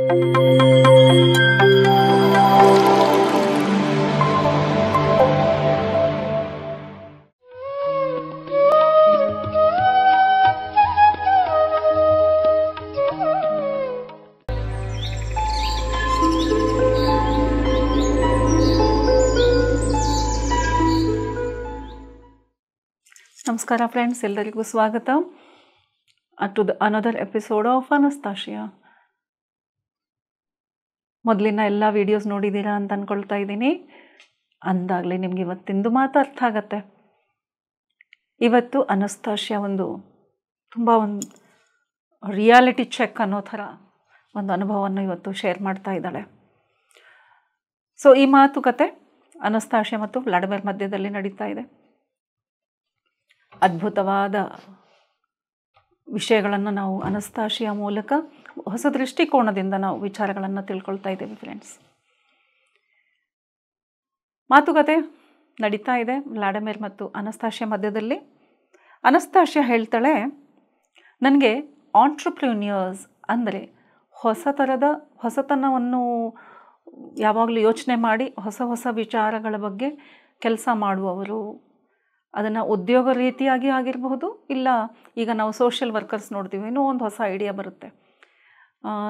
ನಮಸ್ಕಾರ ಫ್ರೆಂಡ್ಸ್, ಎಲ್ಲರಿಗೂ ಸ್ವಾಗತ to the another episode of Anastasia. ಮೊದಲಿನ ಎಲ್ಲ ವೀಡಿಯೋಸ್ ನೋಡಿದ್ದೀರಾ ಅಂತ ಅಂದ್ಕೊಳ್ತಾ ಇದ್ದೀನಿ. ಅಂದಾಗಲೇ ನಿಮ್ಗೆ ಇವತ್ತಿಂದು ಮಾತು ಅರ್ಥ ಆಗತ್ತೆ. ಇವತ್ತು ಅನಸ್ತಾಶಿಯಾ ತುಂಬ ರಿಯಾಲಿಟಿ ಚೆಕ್ ಅನ್ನೋ ಥರ ಒಂದು ಅನುಭವವನ್ನು ಇವತ್ತು ಶೇರ್ ಮಾಡ್ತಾ ಇದ್ದಾಳೆ. ಸೊ ಈ ಮಾತುಕತೆ ಅನಸ್ತಾಶಿಯಾ ಮತ್ತು ವ್ಲಾಡಿಮಿರ್ ಮಧ್ಯದಲ್ಲಿ ನಡೀತಾ ಇದೆ. ಅದ್ಭುತವಾದ ವಿಷಯಗಳನ್ನು ನಾವು ಅನಸ್ತಾಶಿಯಾ ಮೂಲಕ ಹೊಸ ದೃಷ್ಟಿಕೋನದಿಂದ ನಾವು ವಿಚಾರಗಳನ್ನು ತಿಳ್ಕೊಳ್ತಾ ಇದ್ದೇವೆ ಫ್ರೆಂಡ್ಸ್. ಮಾತುಕತೆ ನಡೀತಾ ಇದೆ ವ್ಲಾಡಿಮಿರ್ ಮತ್ತು ಅನಸ್ತಾಶಿಯಾ ಮಧ್ಯದಲ್ಲಿ. ಅನಸ್ತಾಶಿಯಾ ಹೇಳ್ತಾಳೆ, ನನಗೆ ಆಂಟ್ರಪ್ರಿನ್ಯೂರ್ಸ್ ಅಂದರೆ ಹೊಸತನವನ್ನು ಯಾವಾಗಲೂ ಯೋಚನೆ ಮಾಡಿ ಹೊಸ ಹೊಸ ವಿಚಾರಗಳ ಬಗ್ಗೆ ಕೆಲಸ ಮಾಡುವವರು, ಅದನ್ನು ಉದ್ಯೋಗ ರೀತಿಯಾಗಿ ಆಗಿರಬಹುದು, ಇಲ್ಲ ಈಗ ನಾವು ಸೋಷಿಯಲ್ ವರ್ಕರ್ಸ್ ನೋಡ್ತೀವಿ, ಇನ್ನೂ ಒಂದು ಹೊಸ ಐಡಿಯಾ ಬರುತ್ತೆ.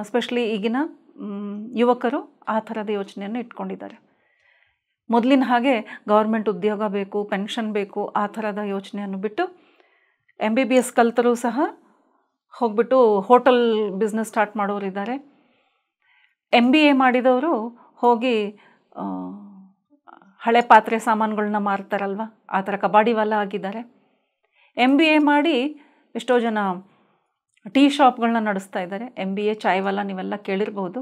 ಎಸ್ಪೆಷಲಿ ಈಗಿನ ಯುವಕರು ಆ ಥರದ ಯೋಚನೆಯನ್ನು ಇಟ್ಕೊಂಡಿದ್ದಾರೆ. ಮೊದಲಿನ ಹಾಗೆ ಗೌರ್ಮೆಂಟ್ ಉದ್ಯೋಗ ಬೇಕು, ಪೆನ್ಷನ್ ಬೇಕು, ಆ ಥರದ ಯೋಚನೆಯನ್ನು ಬಿಟ್ಟು MBBS ಕಲ್ತರೂ ಸಹ ಹೋಗ್ಬಿಟ್ಟು ಹೋಟೆಲ್ ಬಿಸ್ನೆಸ್ ಸ್ಟಾರ್ಟ್ ಮಾಡೋರಿದ್ದಾರೆ. MBA ಮಾಡಿದವರು ಹೋಗಿ ಹಳೆ ಪಾತ್ರೆ ಸಾಮಾನುಗಳನ್ನ ಮಾರ್ತಾರಲ್ವ, ಆ ಥರ ಕಬಾಡಿವಾಲ ಆಗಿದ್ದಾರೆ. MBA ಮಾಡಿ ಎಷ್ಟೋ ಜನ ಟೀ ಶಾಪ್ಗಳನ್ನ ನಡೆಸ್ತಾ ಇದ್ದಾರೆ. MBA ಚಾಯ್ವಾಲ ನೀವೆಲ್ಲ ಕೇಳಿರ್ಬೋದು.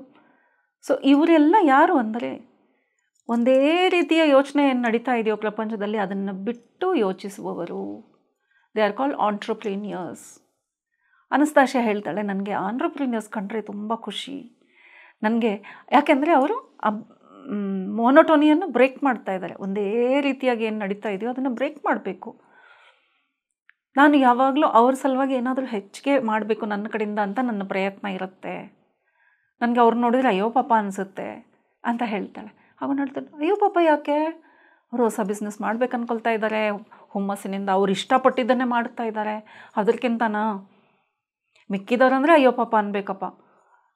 ಸೊ ಇವರೆಲ್ಲ ಯಾರು ಅಂದರೆ, ಒಂದೇ ರೀತಿಯ ಯೋಚನೆ ಏನು ನಡೀತಾ ಇದೆಯೋ ಪ್ರಪಂಚದಲ್ಲಿ ಅದನ್ನು ಬಿಟ್ಟು ಯೋಚಿಸುವವರು. They are called entrepreneurs. Anastasia ಹೇಳ್ತಾಳೆ, ನನಗೆ ಆಂಟ್ರಪ್ರಿನ್ಯೂರ್ಸ್ ಕಂಡ್ರೆ ತುಂಬ ಖುಷಿ ನನಗೆ. ಯಾಕೆಂದರೆ ಅವರು ಮೊನೋಟೋನಿಯನ್ನು ಬ್ರೇಕ್ ಮಾಡ್ತಾ ಇದ್ದಾರೆ. ಒಂದೇ ರೀತಿಯಾಗಿ ಏನು ನಡೀತಾ ಇದೆಯೋ ಅದನ್ನು ಬ್ರೇಕ್ ಮಾಡಬೇಕು. ನಾನು ಯಾವಾಗಲೂ ಅವ್ರ ಸಲುವಾಗಿ ಏನಾದರೂ ಹೆಚ್ಚಿಗೆ ಮಾಡಬೇಕು ನನ್ನ ಕಡೆಯಿಂದ ಅಂತ ನನ್ನ ಪ್ರಯತ್ನ ಇರುತ್ತೆ. ನನಗೆ ಅವ್ರು ನೋಡಿದರೆ ಅಯ್ಯೋ ಪಾಪ ಅನಿಸುತ್ತೆ ಅಂತ ಹೇಳ್ತಾಳೆ. ಅವನು ಹೇಳ್ತಾಳೆ, ಅಯ್ಯೋ ಪಾಪ ಯಾಕೆ? ಅವರು ಹೊಸ ಬಿಸ್ನೆಸ್ ಮಾಡ್ಬೇಕು ಅಂದ್ಕೊಳ್ತಾ ಇದ್ದಾರೆ, ಹುಮ್ಮಸ್ಸಿನಿಂದ ಅವ್ರು ಇಷ್ಟಪಟ್ಟಿದ್ದನ್ನೇ ಮಾಡ್ತಾ ಇದ್ದಾರೆ. ಅದಕ್ಕಿಂತನಾ ಮಿಕ್ಕಿದವ್ರಂದರೆ ಅಯ್ಯೋ ಪಾಪ ಅನ್ಬೇಕಪ್ಪ.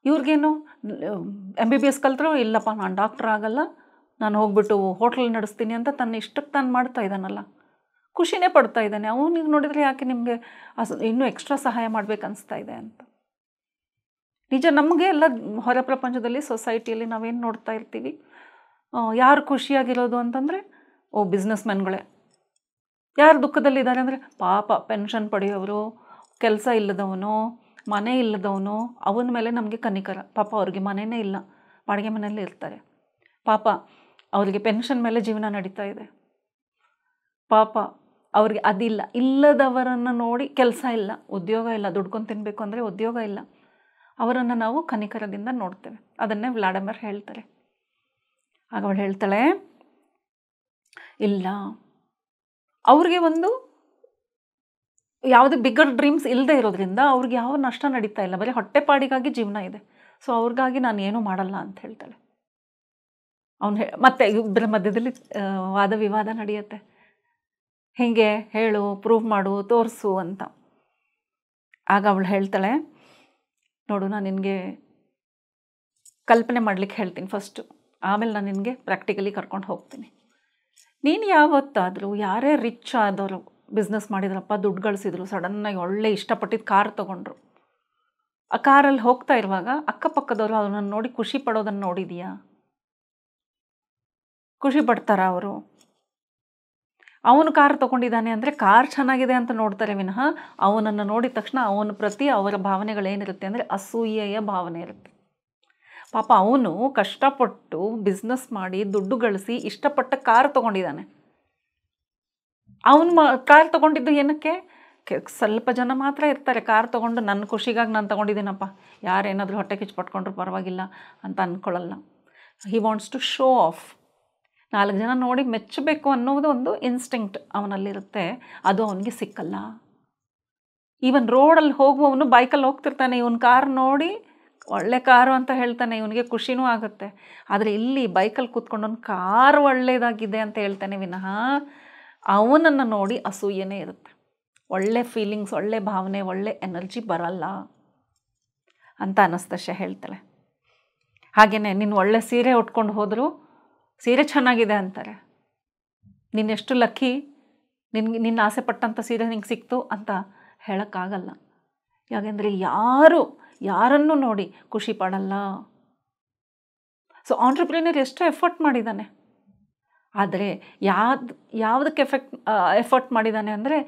ಇವ್ರಿಗೇನು MBBS ಕಲ್ತರೂ ಇಲ್ಲಪ್ಪ ನಾನು ಡಾಕ್ಟ್ರ್ ಆಗಲ್ಲ, ನಾನು ಹೋಗ್ಬಿಟ್ಟು ಹೋಟ್ಲ್ ನಡೆಸ್ತೀನಿ ಅಂತ ತನ್ನ ಇಷ್ಟಕ್ಕೆ ತಾನು ಮಾಡ್ತಾ ಇದ್ದಾನಲ್ಲ, ಖುಷಿನೇ ಪಡ್ತಾ ಇದ್ದಾನೆ. ಅವನಿಗೆ ನೋಡಿದರೆ ಯಾಕೆ ನಿಮಗೆ ಇನ್ನೂ ಎಕ್ಸ್ಟ್ರಾ ಸಹಾಯ ಮಾಡ್ಬೇಕು ಅನಿಸ್ತಾ ಇದೆ ಅಂತ. ನಿಜ, ನಮಗೆ ಎಲ್ಲ ಹೊರ ಪ್ರಪಂಚದಲ್ಲಿ ಸೊಸೈಟಿಯಲ್ಲಿ ನಾವೇನು ನೋಡ್ತಾ ಇರ್ತೀವಿ, ಯಾರು ಖುಷಿಯಾಗಿರೋದು ಅಂತಂದರೆ ಬಿಸ್ನೆಸ್ ಮೆನ್ಗಳೇ. ಯಾರು ದುಃಖದಲ್ಲಿದ್ದಾರೆ ಅಂದರೆ ಪಾಪ ಪೆನ್ಷನ್ ಪಡೆಯೋರು, ಕೆಲಸ ಇಲ್ಲದವನು, ಮನೆ ಇಲ್ಲದವನು, ಅವನ ಮೇಲೆ ನಮಗೆ ಕನಿಕರ. ಪಾಪ ಅವ್ರಿಗೆ ಮನೆಯೇ ಇಲ್ಲ, ಬಾಡಿಗೆ ಮನೆಯಲ್ಲೇ ಇರ್ತಾರೆ. ಪಾಪ ಅವರಿಗೆ ಪೆನ್ಷನ್ ಮೇಲೆ ಜೀವನ ನಡೀತಾ ಇದೆ. ಪಾಪ ಅವ್ರಿಗೆ ಅದಿಲ್ಲ. ಇಲ್ಲದವರನ್ನು ನೋಡಿ ಕೆಲಸ ಇಲ್ಲ, ಉದ್ಯೋಗ ಇಲ್ಲ, ದುಡ್ಕೊಂಡು ತಿನ್ನಬೇಕು ಅಂದರೆ ಉದ್ಯೋಗ ಇಲ್ಲ, ಅವರನ್ನು ನಾವು ಕನಿಕರದಿಂದ ನೋಡ್ತೇವೆ. ಅದನ್ನೇ ವ್ಲಾಡಿಮಿರ್ ಹೇಳ್ತಾರೆ. ಆಗ ಅವಳು ಹೇಳ್ತಾಳೆ, ಇಲ್ಲ, ಅವ್ರಿಗೆ ಯಾವುದೇ ಬಿಗ್ಗರ್ ಡ್ರೀಮ್ಸ್ ಇಲ್ಲದೆ ಇರೋದ್ರಿಂದ ಅವ್ರಿಗೆ ಯಾವ ನಷ್ಟ ನಡೀತಾ ಇಲ್ಲ, ಬರೀ ಹೊಟ್ಟೆಪಾಡಿಗಾಗಿ ಜೀವನ ಇದೆ. ಸೊ ಅವ್ರಿಗಾಗಿ ನಾನು ಏನೂ ಮಾಡಲ್ಲ ಅಂತ ಹೇಳ್ತಾಳೆ. ಮತ್ತೆ ಇಬ್ಬರ ಮಧ್ಯದಲ್ಲಿ ವಾದ ವಿವಾದ ನಡೆಯುತ್ತೆ. ಹೀಗೆ ಹೇಳು, ಪ್ರೂವ್ ಮಾಡು, ತೋರಿಸು ಅಂತ. ಆಗ ಅವಳು ಹೇಳ್ತಾಳೆ, ನೋಡು, ನಾನು ನಿನಗೆ ಕಲ್ಪನೆ ಮಾಡಲಿಕ್ಕೆ ಹೇಳ್ತೀನಿ ಫಸ್ಟು, ಆಮೇಲೆ ನಾನು ನಿನಗೆ ಪ್ರಾಕ್ಟಿಕಲಿ ಕರ್ಕೊಂಡು ಹೋಗ್ತೀನಿ. ನೀನು ಯಾವತ್ತಾದರೂ ಯಾರೇ ರಿಚ್ ಆದವರು ಬಿಸ್ನೆಸ್ ಮಾಡಿದ್ರಪ್ಪ, ದುಡ್ಡು ಗಳಿಸಿದ್ರು, ಸಡನ್ನಾಗಿ ಒಳ್ಳೆ ಇಷ್ಟಪಟ್ಟಿದ್ದು ಕಾರ್ ತೊಗೊಂಡ್ರು, ಆ ಕಾರಲ್ಲಿ ಹೋಗ್ತಾ ಇರುವಾಗ ಅಕ್ಕಪಕ್ಕದವರು ಅವನನ್ನು ನೋಡಿ ಖುಷಿ ಪಡೋದನ್ನು ನೋಡಿದೀಯಾ? ಖುಷಿ ಪಡ್ತಾರ ಅವರು? ಅವನು ಕಾರ್ ತೊಗೊಂಡಿದ್ದಾನೆ ಅಂದರೆ ಕಾರ್ ಚೆನ್ನಾಗಿದೆ ಅಂತ ನೋಡ್ತಾರೆ ವಿನಃ ಅವನನ್ನು ನೋಡಿದ ತಕ್ಷಣ ಅವನ ಪ್ರತಿ ಅವರ ಭಾವನೆಗಳೇನಿರುತ್ತೆ ಅಂದರೆ ಅಸೂಯೆಯ ಭಾವನೆ ಇರುತ್ತೆ. ಪಾಪ ಅವನು ಕಷ್ಟಪಟ್ಟು ಬಿಸ್ನೆಸ್ ಮಾಡಿ ದುಡ್ಡು ಗಳಿಸಿ ಇಷ್ಟಪಟ್ಟ ಕಾರ್ ತೊಗೊಂಡಿದ್ದಾನೆ. ಅವನು ಕಾರ್ ತೊಗೊಂಡಿದ್ದು ಏನಕ್ಕೆ? ಸ್ವಲ್ಪ ಜನ ಮಾತ್ರ ಇರ್ತಾರೆ ಕಾರ್ ತೊಗೊಂಡು ನನ್ನ ಖುಷಿಗಾಗಿ ನಾನು ತೊಗೊಂಡಿದ್ದೀನಪ್ಪ, ಯಾರೇನಾದರೂ ಹೊಟ್ಟೆ ಕಿಚ್ಚು ಪಟ್ಕೊಂಡ್ರು ಪರವಾಗಿಲ್ಲ ಅಂತ ಅಂದ್ಕೊಳ್ಳಲ್ಲ. He wants to show off. 4 ಜನ ನೋಡಿ ಮೆಚ್ಚಬೇಕು ಅನ್ನೋದು ಒಂದು ಇನ್ಸ್ಟಿಂಕ್ಟ್ ಅವನಲ್ಲಿರುತ್ತೆ. ಅದು ಅವನಿಗೆ ಸಿಕ್ಕಲ್ಲ. ಈವನ್ ರೋಡಲ್ಲಿ ಹೋಗುವವನು ಬೈಕಲ್ಲಿ ಹೋಗ್ತಿರ್ತಾನೆ, ಇವನು ಕಾರ್ ನೋಡಿ ಒಳ್ಳೆ ಕಾರು ಅಂತ ಹೇಳ್ತಾನೆ, ಇವನಿಗೆ ಖುಷಿನೂ ಆಗುತ್ತೆ. ಆದರೆ ಇಲ್ಲಿ ಬೈಕಲ್ಲಿ ಕೂತ್ಕೊಂಡು ಒಂದು ಕಾರು ಒಳ್ಳೆಯದಾಗಿದೆ ಅಂತ ಹೇಳ್ತಾನೆ ವಿನಃ ಅವನನ್ನು ನೋಡಿ ಅಸೂಯೆನೇ ಇರುತ್ತೆ. ಒಳ್ಳೆ ಫೀಲಿಂಗ್ಸ್, ಒಳ್ಳೆ ಭಾವನೆ, ಒಳ್ಳೆ ಎನರ್ಜಿ ಬರಲ್ಲ ಅಂತ ಅನಸ್ತಶ್ಯ ಹೇಳ್ತಾಳೆ. ಹಾಗೆಯೇ ನೀನು ಒಳ್ಳೆ ಸೀರೆ ಉಟ್ಕೊಂಡು ಹೋದರೂ ಸೀರೆ ಚೆನ್ನಾಗಿದೆ ಅಂತಾರೆ. ನೀನೆಷ್ಟು ಲಕ್ಕಿ, ನಿನ್ನ ಆಸೆ ಪಟ್ಟಂಥ ಸೀರೆ ನಿಂಗೆ ಸಿಕ್ತು ಅಂತ ಹೇಳೋಕ್ಕಾಗಲ್ಲ. ಯಾಕೆಂದರೆ ಯಾರನ್ನು ನೋಡಿ ಖುಷಿ ಪಡಲ್ಲ. ಸೊ ಆಂಟ್ರಪ್ರಿನರ್ ಎಷ್ಟು ಎಫರ್ಟ್ ಮಾಡಿದ್ದಾನೆ, ಆದರೆ ಯಾವುದಕ್ಕೆ ಎಫರ್ಟ್ ಮಾಡಿದ್ದಾನೆ ಅಂದರೆ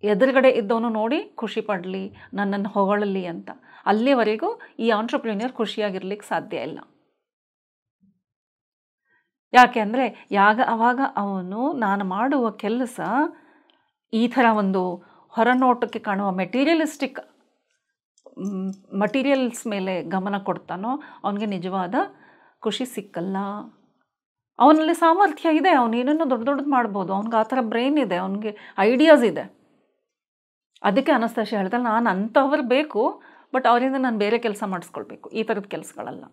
ಎದುರುಗಡೆ ಇದ್ದವನು ನೋಡಿ ಖುಷಿ ಪಡಲಿ, ನನ್ನನ್ನು ಹೊಗಳಲಿ ಅಂತ. ಅಲ್ಲಿವರೆಗೂ ಈ ಆಂಟ್ರಪ್ರಿನರ್ ಖುಷಿಯಾಗಿರ್ಲಿಕ್ಕೆ ಸಾಧ್ಯ ಇಲ್ಲ. ಯಾಕೆ ಅಂದರೆ ಆವಾಗ ಅವನು ನಾನು ಮಾಡುವ ಕೆಲಸ ಈ ಥರ ಒಂದು ಹೊರನೋಟಕ್ಕೆ ಕಾಣುವ ಮಟೀರಿಯಲ್ಸ್ ಮೇಲೆ ಗಮನ ಕೊಡ್ತಾನೋ ಅವನಿಗೆ ನಿಜವಾದ ಖುಷಿ ಸಿಕ್ಕಲ್ಲ. ಅವನಲ್ಲಿ ಸಾಮರ್ಥ್ಯ ಇದೆ, ಅವನೇನನ್ನು ದೊಡ್ಡದು ಮಾಡ್ಬೋದು, ಅವ್ನಿಗೆ ಆ ಥರ ಬ್ರೈನ್ ಇದೆ, ಅವನಿಗೆ ಐಡಿಯಾಸ್ ಇದೆ. ಅದಕ್ಕೆ ಅನಸ್ತಶ್ಯ ಹೇಳ್ತಾಳೆ, ನಾನು ಅಂಥವ್ರು ಬೇಕು, ಬಟ್ ಅವರಿಂದ ನಾನು ಬೇರೆ ಕೆಲಸ ಮಾಡಿಸ್ಕೊಳ್ಬೇಕು, ಈ ಥರದ ಕೆಲಸಗಳಲ್ಲ.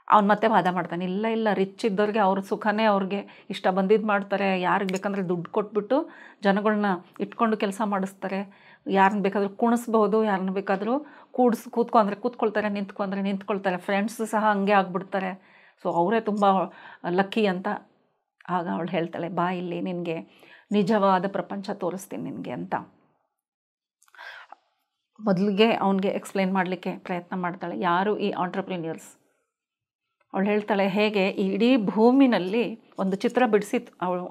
ಅವ್ನು ಮತ್ತೆ ವಾದ ಮಾಡ್ತಾನೆ, ಇಲ್ಲ ರಿಚ್ ಇದ್ದವ್ರಿಗೆ ಅವ್ರ ಸುಖನೇ ಅವ್ರಿಗೆ ಇಷ್ಟ ಬಂದಿದ್ದು ಮಾಡ್ತಾರೆ. ಯಾರಿಗೆ ಬೇಕಂದರೆ ದುಡ್ಡು ಕೊಟ್ಬಿಟ್ಟು ಜನಗಳನ್ನ ಇಟ್ಕೊಂಡು ಕೆಲಸ ಮಾಡಿಸ್ತಾರೆ. ಯಾರನ್ನ ಬೇಕಾದರೂ ಕುಣಿಸ್ಬೋದು, ಯಾರನ್ನ ಬೇಕಾದರೂ ಕೂತ್ಕೊಳ್ತಾರೆ, ನಿಂತ್ಕೊಳ್ತಾರೆ. ಫ್ರೆಂಡ್ಸ್ ಸಹ ಹಂಗೆ ಆಗಿಬಿಡ್ತಾರೆ. ಸೊ ಅವರೇ ತುಂಬ ಲಕ್ಕಿ ಅಂತ. ಆಗ ಅವಳು ಹೇಳ್ತಾಳೆ, ಬಾ ಇಲ್ಲಿ ನಿನಗೆ ನಿಜವಾದ ಪ್ರಪಂಚ ತೋರಿಸ್ತೀನಿ ನಿನಗೆ ಅಂತ. ಮೊದಲಿಗೆ ಅವನಿಗೆ ಎಕ್ಸ್ಪ್ಲೇನ್ ಮಾಡಲಿಕ್ಕೆ ಪ್ರಯತ್ನ ಮಾಡ್ತಾಳೆ, ಯಾರು ಈ ಆಂಟ್ರಪ್ರಿನಿಯರ್ಸ್. ಅವಳು ಹೇಳ್ತಾಳೆ, ಹೇಗೆ ಈ ಇಡೀ ಭೂಮಿನಲ್ಲಿ ಒಂದು ಚಿತ್ರ ಬಿಡಿಸಿ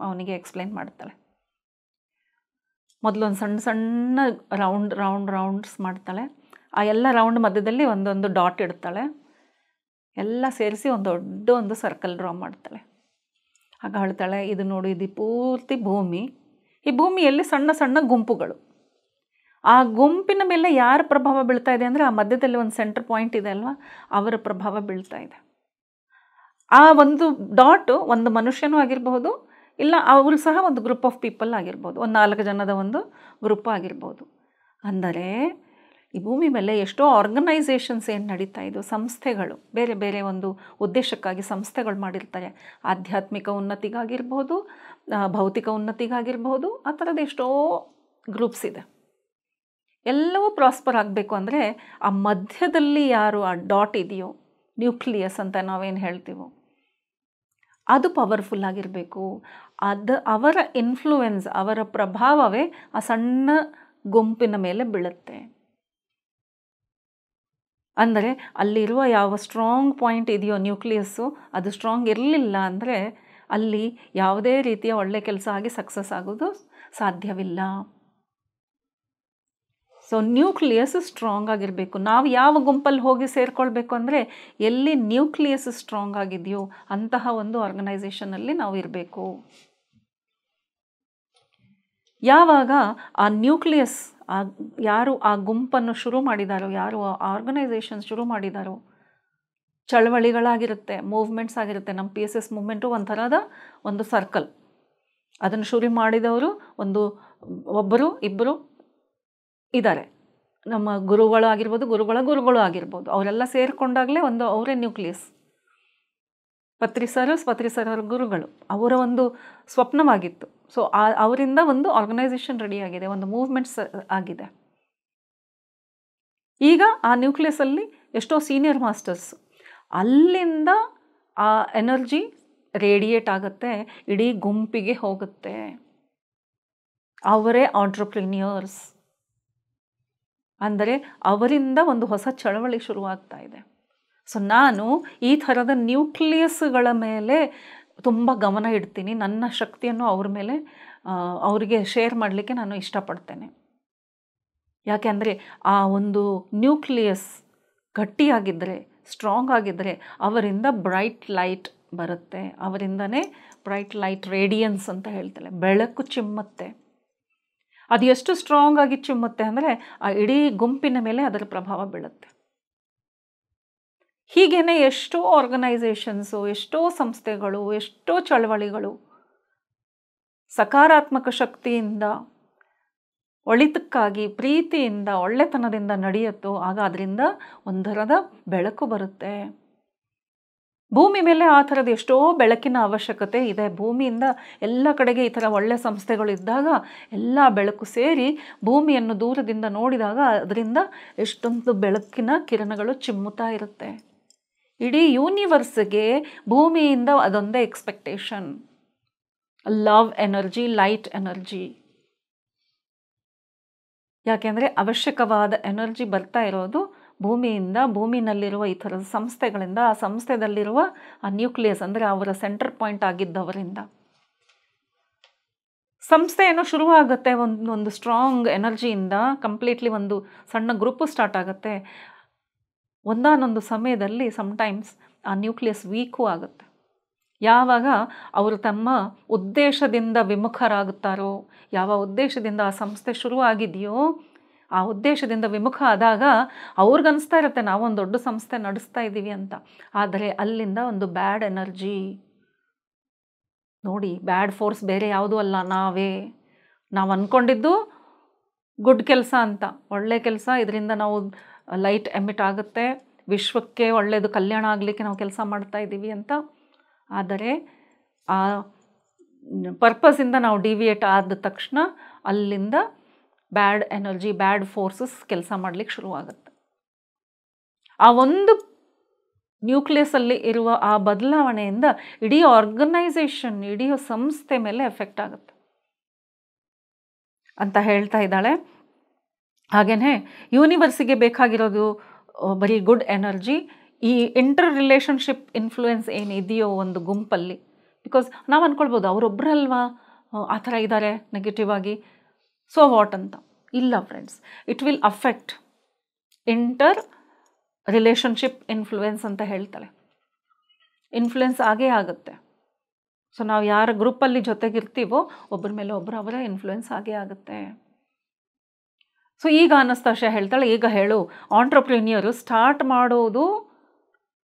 ಅವನಿಗೆ ಎಕ್ಸ್ಪ್ಲೇನ್ ಮಾಡ್ತಾಳೆ. ಮೊದಲು ಒಂದು ಸಣ್ಣ ರೌಂಡ್ಸ್ ಮಾಡ್ತಾಳೆ. ಆ ಎಲ್ಲ ರೌಂಡ್ ಮಧ್ಯದಲ್ಲಿ ಒಂದೊಂದು ಡಾಟ್ ಇಡ್ತಾಳೆ. ಎಲ್ಲ ಸೇರಿಸಿ ಒಂದು ಸರ್ಕಲ್ ಡ್ರಾ ಮಾಡ್ತಾಳೆ. ಆಗ ಹೇಳ್ತಾಳೆ, ಇದು ನೋಡು, ಇದು ಪೂರ್ತಿ ಭೂಮಿ. ಈ ಭೂಮಿಯಲ್ಲಿ ಸಣ್ಣ ಸಣ್ಣ ಗುಂಪುಗಳು. ಆ ಗುಂಪಿನ ಮೇಲೆ ಯಾರ ಪ್ರಭಾವ ಬೀಳ್ತಾ ಇದೆ ಅಂದರೆ ಆ ಮಧ್ಯದಲ್ಲಿ ಒಂದು ಸೆಂಟರ್ ಪಾಯಿಂಟ್ ಇದೆ ಅಲ್ವಾ, ಅವರ ಪ್ರಭಾವ ಬೀಳ್ತಾ ಇದೆ. ಆ ಒಂದು ಡಾಟು ಒಂದು ಮನುಷ್ಯನೂ ಆಗಿರಬಹುದು, ಇಲ್ಲ ಅವರು ಸಹ ಒಂದು ಗ್ರೂಪ್ ಆಫ್ ಪೀಪಲ್ ಆಗಿರ್ಬೋದು, ಒಂದು 4 ಜನದ ಒಂದು ಗ್ರೂಪ್ ಆಗಿರ್ಬೋದು. ಅಂದರೆ ಈ ಭೂಮಿ ಮೇಲೆ ಎಷ್ಟೋ ಆರ್ಗನೈಸೇಷನ್ಸ್ ಏನು ನಡೀತಾ ಇದ್ದು, ಸಂಸ್ಥೆಗಳು ಬೇರೆ ಬೇರೆ ಒಂದು ಉದ್ದೇಶಕ್ಕಾಗಿ ಸಂಸ್ಥೆಗಳು ಮಾಡಿರ್ತಾರೆ. ಆಧ್ಯಾತ್ಮಿಕ ಉನ್ನತಿಗಾಗಿರ್ಬೋದು, ಭೌತಿಕ ಉನ್ನತಿಗಾಗಿರ್ಬೋದು, ಆ ಥರದ ಎಷ್ಟೋ ಗ್ರೂಪ್ಸ್ ಇದೆ. ಎಲ್ಲವೂ ಪ್ರಾಸ್ಪರ್ ಆಗಬೇಕು ಅಂದರೆ ಆ ಮಧ್ಯದಲ್ಲಿ ಯಾರು ಆ ಡಾಟ್ ಇದೆಯೋ, ನ್ಯೂಕ್ಲಿಯಸ್ ಅಂತ ನಾವೇನು ಹೇಳ್ತೀವೋ, ಅದು ಪವರ್ಫುಲ್ ಆಗಿರಬೇಕು. ಅವರ ಇನ್ಫ್ಲೂಯೆನ್ಸ್, ಅವರ ಪ್ರಭಾವವೇ ಆ ಸಣ್ಣ ಗುಂಪಿನ ಮೇಲೆ ಬೀಳುತ್ತೆ. ಅಂದರೆ ಅಲ್ಲಿರುವ ಯಾವ ಸ್ಟ್ರಾಂಗ್ ಪಾಯಿಂಟ್ ಇದೆಯೋ ನ್ಯೂಕ್ಲಿಯಸ್ಸು, ಅದು ಸ್ಟ್ರಾಂಗ್ ಇರಲಿಲ್ಲ ಅಂದರೆ ಅಲ್ಲಿ ಯಾವುದೇ ರೀತಿಯ ಒಳ್ಳೆ ಕೆಲಸ ಆಗಿ ಸಕ್ಸಸ್ ಆಗೋದು ಸಾಧ್ಯವಿಲ್ಲ. ಸೊ ನ್ಯೂಕ್ಲಿಯಸ್ ಸ್ಟ್ರಾಂಗ್ ಆಗಿರಬೇಕು. ನಾವು ಯಾವ ಗುಂಪಲ್ಲಿ ಹೋಗಿ ಸೇರಿಕೊಳ್ಬೇಕು ಅಂದರೆ ಎಲ್ಲಿ ನ್ಯೂಕ್ಲಿಯಸ್ ಸ್ಟ್ರಾಂಗ್ ಆಗಿದೆಯೋ ಅಂತಹ ಒಂದು ಆರ್ಗನೈಸೇಷನಲ್ಲಿ ನಾವು ಇರಬೇಕು. ಯಾವಾಗ ಆ ನ್ಯೂಕ್ಲಿಯಸ್ ಯಾರು ಆ ಗುಂಪನ್ನು ಶುರು ಮಾಡಿದಾರೋ, ಯಾರು ಆ ಆರ್ಗನೈಸೇಷನ್ ಶುರು ಮಾಡಿದಾರೋ, ಚಳವಳಿಗಳಾಗಿರುತ್ತೆ, ಮೂವ್ಮೆಂಟ್ಸ್ ಆಗಿರುತ್ತೆ. ನಮ್ಮ PSS ಮೂವ್ಮೆಂಟು ಒಂಥರದ ಒಂದು ಸರ್ಕಲ್. ಅದನ್ನು ಶುರು ಮಾಡಿದವರು ಒಬ್ಬರು ಇಬ್ಬರು ಇದ್ದಾರೆ. ನಮ್ಮ ಗುರುಗಳು ಆಗಿರ್ಬೋದು, ಗುರುಗಳು ಆಗಿರ್ಬೋದು, ಅವರೆಲ್ಲ ಸೇರಿಕೊಂಡಾಗಲೇ ಅವರೇ ನ್ಯೂಕ್ಲಿಯಸ್. ಪತ್ರಿ ಸರ್ ಅವರ ಗುರುಗಳು, ಅವರ ಒಂದು ಸ್ವಪ್ನವಾಗಿತ್ತು. ಸೊ ಅವರಿಂದ ಒಂದು ಆರ್ಗನೈಸೇಷನ್ ರೆಡಿ ಆಗಿದೆ, ಒಂದು ಮೂವ್ಮೆಂಟ್ಸ್ ಆಗಿದೆ. ಈಗ ಆ ನ್ಯೂಕ್ಲಿಯಸಲ್ಲಿ ಎಷ್ಟೋ ಸೀನಿಯರ್ ಮಾಸ್ಟರ್ಸ್, ಅಲ್ಲಿಂದ ಆ ಎನರ್ಜಿ ರೇಡಿಯೇಟ್ ಆಗುತ್ತೆ, ಇಡೀ ಗುಂಪಿಗೆ ಹೋಗುತ್ತೆ. ಅವರೇ ಆಂಟ್ರಪ್ರಿನಿಯರ್ಸ್. ಅಂದರೆ ಅವರಿಂದ ಒಂದು ಹೊಸ ಚಳವಳಿ ಶುರುವಾಗ್ತಾ ಇದೆ. ಸೊ ನಾನು ಈ ಥರದ ನ್ಯೂಕ್ಲಿಯಸ್ಗಳ ಮೇಲೆ ತುಂಬ ಗಮನ ಇಡ್ತೀನಿ. ನನ್ನ ಶಕ್ತಿಯನ್ನು ಅವ್ರ ಮೇಲೆ ಅವರಿಗೆ ಶೇರ್ ಮಾಡಲಿಕ್ಕೆ ನಾನು ಇಷ್ಟಪಡ್ತೇನೆ. ಯಾಕೆ ಅಂದರೆ ಆ ಒಂದು ನ್ಯೂಕ್ಲಿಯಸ್ ಗಟ್ಟಿಯಾಗಿದ್ದರೆ, ಸ್ಟ್ರಾಂಗ್ ಆಗಿದ್ದರೆ ಅವರಿಂದ ಬ್ರೈಟ್ ಲೈಟ್ ಬರುತ್ತೆ. ಅವರಿಂದನೇ ಬ್ರೈಟ್ ಲೈಟ್ ರೇಡಿಯನ್ಸ್ ಅಂತ ಹೇಳ್ತಾರೆ, ಬೆಳಕು ಚಿಮ್ಮುತ್ತೆ. ಅದು ಎಷ್ಟು ಸ್ಟ್ರಾಂಗ್ ಆಗಿ ಚಿಮ್ಮುತ್ತೆ ಅಂದರೆ ಆ ಇಡೀ ಗುಂಪಿನ ಮೇಲೆ ಅದರ ಪ್ರಭಾವ ಬೀಳುತ್ತೆ. ಹೀಗೇ ಎಷ್ಟೋ ಆರ್ಗನೈಸೇಷನ್ಸು, ಎಷ್ಟೋ ಸಂಸ್ಥೆಗಳು, ಎಷ್ಟೋ ಚಳವಳಿಗಳು ಸಕಾರಾತ್ಮಕ ಶಕ್ತಿಯಿಂದ ಒಳಿತಕ್ಕಾಗಿ ಪ್ರೀತಿಯಿಂದ ಒಳ್ಳೆತನದಿಂದ ನಡೆಯುತ್ತೋ ಆಗ ಅದರಿಂದ ಒಂದರದ ಬೆಳಕು ಬರುತ್ತೆ. ಭೂಮಿ ಮೇಲೆ ಆ ಥರದ ಎಷ್ಟೋ ಬೆಳಕಿನ ಅವಶ್ಯಕತೆ ಇದೆ. ಭೂಮಿಯಿಂದ ಎಲ್ಲ ಕಡೆಗೆ ಈ ಥರ ಒಳ್ಳೆ ಸಂಸ್ಥೆಗಳು ಇದ್ದಾಗ ಎಲ್ಲ ಬೆಳಕು ಸೇರಿ ಭೂಮಿಯನ್ನು ದೂರದಿಂದ ನೋಡಿದಾಗ ಅದರಿಂದ ಎಷ್ಟೊಂದು ಬೆಳಕಿನ ಕಿರಣಗಳು ಚಿಮ್ಮುತ್ತಾ ಇರುತ್ತೆ. ಇಡೀ ಯೂನಿವರ್ಸ್ಗೆ ಭೂಮಿಯಿಂದ ಅದೊಂದೇ expectation, love energy, light energy. ಯಾಕೆಂದರೆ ಅವಶ್ಯಕವಾದ ಎನರ್ಜಿ ಬರ್ತಾ ಇರೋದು ಭೂಮಿಯಿಂದ, ಭೂಮಿನಲ್ಲಿರುವ ಈ ಥರದ ಸಂಸ್ಥೆಗಳಿಂದ, ಆ ಸಂಸ್ಥೆದಲ್ಲಿರುವ ಆ ನ್ಯೂಕ್ಲಿಯಸ್ ಅಂದರೆ ಅವರ ಸೆಂಟರ್ ಪಾಯಿಂಟ್ ಆಗಿದ್ದವರಿಂದ. ಸಂಸ್ಥೆ ಏನೋ ಶುರುವಾಗುತ್ತೆ ಒಂದು ಸ್ಟ್ರಾಂಗ್ ಎನರ್ಜಿಯಿಂದ, ಕಂಪ್ಲೀಟ್ಲಿ ಒಂದು ಸಣ್ಣ ಗ್ರೂಪು ಸ್ಟಾರ್ಟ್ ಆಗುತ್ತೆ. ಒಂದಾನೊಂದು ಸಮಯದಲ್ಲಿ ಸಮ್ಟೈಮ್ಸ್ ಆ ನ್ಯೂಕ್ಲಿಯಸ್ ವೀಕು ಆಗುತ್ತೆ. ಯಾವಾಗ ಅವರು ತಮ್ಮ ಉದ್ದೇಶದಿಂದ ವಿಮುಖರಾಗುತ್ತಾರೋ, ಯಾವ ಉದ್ದೇಶದಿಂದ ಆ ಸಂಸ್ಥೆ ಶುರುವಾಗಿದೆಯೋ ಆ ಉದ್ದೇಶದಿಂದ ವಿಮುಖ ಆದಾಗ ಅವ್ರಿಗನ್ನಿಸ್ತಾ ಇರುತ್ತೆ ನಾವೊಂದು ದೊಡ್ಡ ಸಂಸ್ಥೆ ನಡೆಸ್ತಾ ಇದ್ದೀವಿ ಅಂತ. ಆದರೆ ಅಲ್ಲಿಂದ ಒಂದು ಬ್ಯಾಡ್ ಎನರ್ಜಿ, ನೋಡಿ ಬ್ಯಾಡ್ ಫೋರ್ಸ್ ಬೇರೆ ಯಾವುದೂ ಅಲ್ಲ, ನಾವು ಅಂದ್ಕೊಂಡಿದ್ದು ಗುಡ್ ಕೆಲಸ ಅಂತ, ಒಳ್ಳೆ ಕೆಲಸ, ಇದರಿಂದ ನಾವು ಲೈಟ್ ಎಮಿಟ್ ಆಗುತ್ತೆ, ವಿಶ್ವಕ್ಕೆ ಒಳ್ಳೆಯದು ಕಲ್ಯಾಣ ಆಗಲಿಕ್ಕೆ ನಾವು ಕೆಲಸ ಮಾಡ್ತಾ ಇದ್ದೀವಿ ಅಂತ. ಆದರೆ ಆ ಪರ್ಪಸಿಂದ ನಾವು ಡಿವಿಯೇಟ್ ಆದ ತಕ್ಷಣ ಅಲ್ಲಿಂದ ಬ್ಯಾಡ್ ಎನರ್ಜಿ, ಬ್ಯಾಡ್ ಫೋರ್ಸಸ್ ಕೆಲಸ ಮಾಡಲಿಕ್ಕೆ ಶುರುವಾಗುತ್ತೆ. ಆ ಒಂದು ನ್ಯೂಕ್ಲಿಯಸಲ್ಲಿ ಇರುವ ಆ ಬದಲಾವಣೆಯಿಂದ ಇಡೀ ಆರ್ಗನೈಸೇಷನ್, ಇಡೀ ಸಂಸ್ಥೆ ಮೇಲೆ ಎಫೆಕ್ಟ್ ಆಗುತ್ತೆ ಅಂತ ಹೇಳ್ತಾ ಇದ್ದಾಳೆ. ಹಾಗೆಯೇ ಯೂನಿವರ್ಸಿಗೆ ಬೇಕಾಗಿರೋದು ಬರೀ ಗುಡ್ ಎನರ್ಜಿ. ಈ ಇಂಟರ್ ರಿಲೇಷನ್ಶಿಪ್ ಇನ್ಫ್ಲೂಯೆನ್ಸ್ ಏನಿದೆಯೋ ಒಂದು ಗುಂಪಲ್ಲಿ, ಬಿಕಾಸ್ ನಾವು ಅಂದ್ಕೊಳ್ಬೋದು ಅವರೊಬ್ಬರಲ್ವಾ ಆ ಥರ ಇದ್ದಾರೆ ನೆಗೆಟಿವ್ ಆಗಿ, ಸೊ ವಾಟ್ ಅಂತ. ಇಲ್ಲ friends, it will affect inter relationship influence ಅಂತ ಹೇಳ್ತಾಳೆ. ಇನ್ಫ್ಲೂಯೆನ್ಸ್ ಆಗೇ ಆಗುತ್ತೆ. ಸೊ ನಾವು ಯಾರ ಗ್ರೂಪಲ್ಲಿ ಜೊತೆಗಿರ್ತೀವೋ ಒಬ್ಬರ ಮೇಲೆ ಒಬ್ಬರು ಅವರ ಇನ್ಫ್ಲೂಯೆನ್ಸ್ ಆಗೇ ಆಗುತ್ತೆ. ಸೊ ಈಗ ಅನಸ್ತಾಶಿಯಾ ಹೇಳ್ತಾಳೆ, ಈಗ ಹೇಳು, ಆಂಟ್ರಪ್ರಿನಿಯರು ಸ್ಟಾರ್ಟ್ ಮಾಡೋದು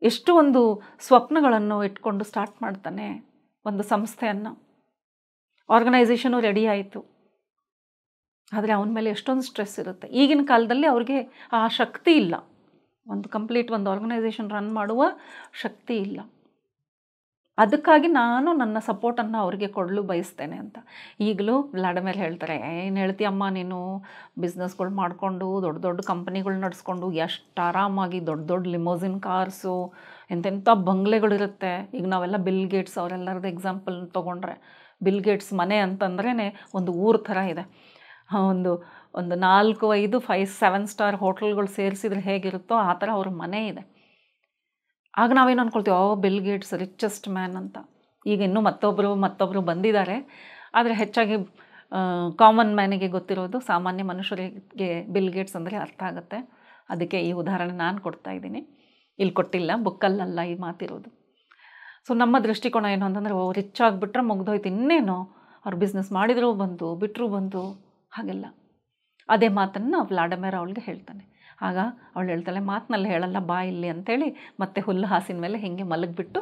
ಎಷ್ಟು ಒಂದು ಸ್ವಪ್ನಗಳನ್ನು ಇಟ್ಕೊಂಡು ಸ್ಟಾರ್ಟ್ ಮಾಡ್ತಾನೆ ಒಂದು ಸಂಸ್ಥೆಯನ್ನು. ಆರ್ಗನೈಸೇಷನು ರೆಡಿ ಆಯಿತು, ಆದರೆ ಅವನ ಮೇಲೆ ಎಷ್ಟೊಂದು ಸ್ಟ್ರೆಸ್ ಇರುತ್ತೆ. ಈಗಿನ ಕಾಲದಲ್ಲಿ ಅವ್ರಿಗೆ ಆ ಶಕ್ತಿ ಇಲ್ಲ, ಒಂದು ಕಂಪ್ಲೀಟ್ ಒಂದು ಆರ್ಗನೈಸೇಷನ್ ರನ್ ಮಾಡುವ ಶಕ್ತಿ ಇಲ್ಲ. ಅದಕ್ಕಾಗಿ ನಾನು ನನ್ನ ಸಪೋರ್ಟನ್ನು ಅವ್ರಿಗೆ ಕೊಡಲು ಬಯಸ್ತೇನೆ ಅಂತ. ಈಗಲೂ ವ್ಲಾಡಿಮಿರ್ ಹೇಳ್ತಾರೆ, ಏನು ಹೇಳ್ತೀಯಮ್ಮ ನೀನು, ಬಿಸ್ನೆಸ್ಗಳು ಮಾಡಿಕೊಂಡು ದೊಡ್ಡ ದೊಡ್ಡ ಕಂಪ್ನಿಗಳು ನಡೆಸ್ಕೊಂಡು ಎಷ್ಟು ಆರಾಮಾಗಿ ದೊಡ್ಡ ದೊಡ್ಡ ಲಿಮೋಸಿನ್ ಕಾರ್ಸು, ಎಂತೆಂಥ ಬಂಗ್ಲೆಗಳಿರುತ್ತೆ. ಈಗ ನಾವೆಲ್ಲ ಬಿಲ್ ಗೇಟ್ಸ್ ಅವರೆಲ್ಲರದ್ದು ಎಕ್ಸಾಂಪಲ್ ತೊಗೊಂಡ್ರೆ, ಬಿಲ್ ಗೇಟ್ಸ್ ಮನೆ ಅಂತಂದ್ರೇ ಒಂದು ಊರ ಥರ ಇದೆ. ಒಂದು 4-5 5-7 ಸ್ಟಾರ್ ಹೋಟೆಲ್ಗಳು ಸೇರಿಸಿದ್ರೆ ಹೇಗಿರುತ್ತೋ ಆ ಥರ ಅವ್ರ ಮನೆ ಇದೆ. ಆಗ ನಾವೇನು ಅಂದ್ಕೊಳ್ತೀವಿ, ಬಿಲ್ ಗೇಟ್ಸ್ ರಿಚೆಸ್ಟ್ ಮ್ಯಾನ್ ಅಂತ. ಈಗ ಇನ್ನೂ ಮತ್ತೊಬ್ಬರು ಬಂದಿದ್ದಾರೆ, ಆದರೆ ಹೆಚ್ಚಾಗಿ ಕಾಮನ್ ಮ್ಯಾನಿಗೆ ಗೊತ್ತಿರೋದು, ಸಾಮಾನ್ಯ ಮನುಷ್ಯರಿಗೆ ಬಿಲ್ ಗೇಟ್ಸ್ ಅಂದರೆ ಅರ್ಥ ಆಗುತ್ತೆ. ಅದಕ್ಕೆ ಈ ಉದಾಹರಣೆ ನಾನು ಕೊಡ್ತಾ ಇದ್ದೀನಿ, ಇಲ್ಲಿ ಕೊಟ್ಟಿಲ್ಲ, ಬುಕ್ಕಲ್ಲಲ್ಲ ಈ ಮಾತಿರೋದು. ಸೊ ನಮ್ಮ ದೃಷ್ಟಿಕೋನ ಏನು ಅಂತಂದರೆ, ರಿಚ್ ಆಗಿಬಿಟ್ರೆ ಮುಗ್ದೋಯ್ತು, ಇನ್ನೇನು ಅವ್ರು ಬಿಸ್ನೆಸ್ ಮಾಡಿದರೂ ಬಂತು, ಬಿಟ್ಟರು ಬಂತು, ಹಾಗೆಲ್ಲ. ಅದೇ ಮಾತನ್ನು ವ್ಲಾಡಿಮಿರ್ ಅವಳಿಗೆ ಹೇಳ್ತಾನೆ. ಆಗ ಅವಳು ಹೇಳ್ತಾಳೆ, ಮಾತಿನಲ್ಲಿ ಹೇಳಲ್ಲ ಬಾ ಇಲ್ಲಿ ಅಂಥೇಳಿ ಮತ್ತೆ ಹುಲ್ಲು ಹಾಸಿನ ಮೇಲೆ ಹೀಗೆ ಮಲಗಿಬಿಟ್ಟು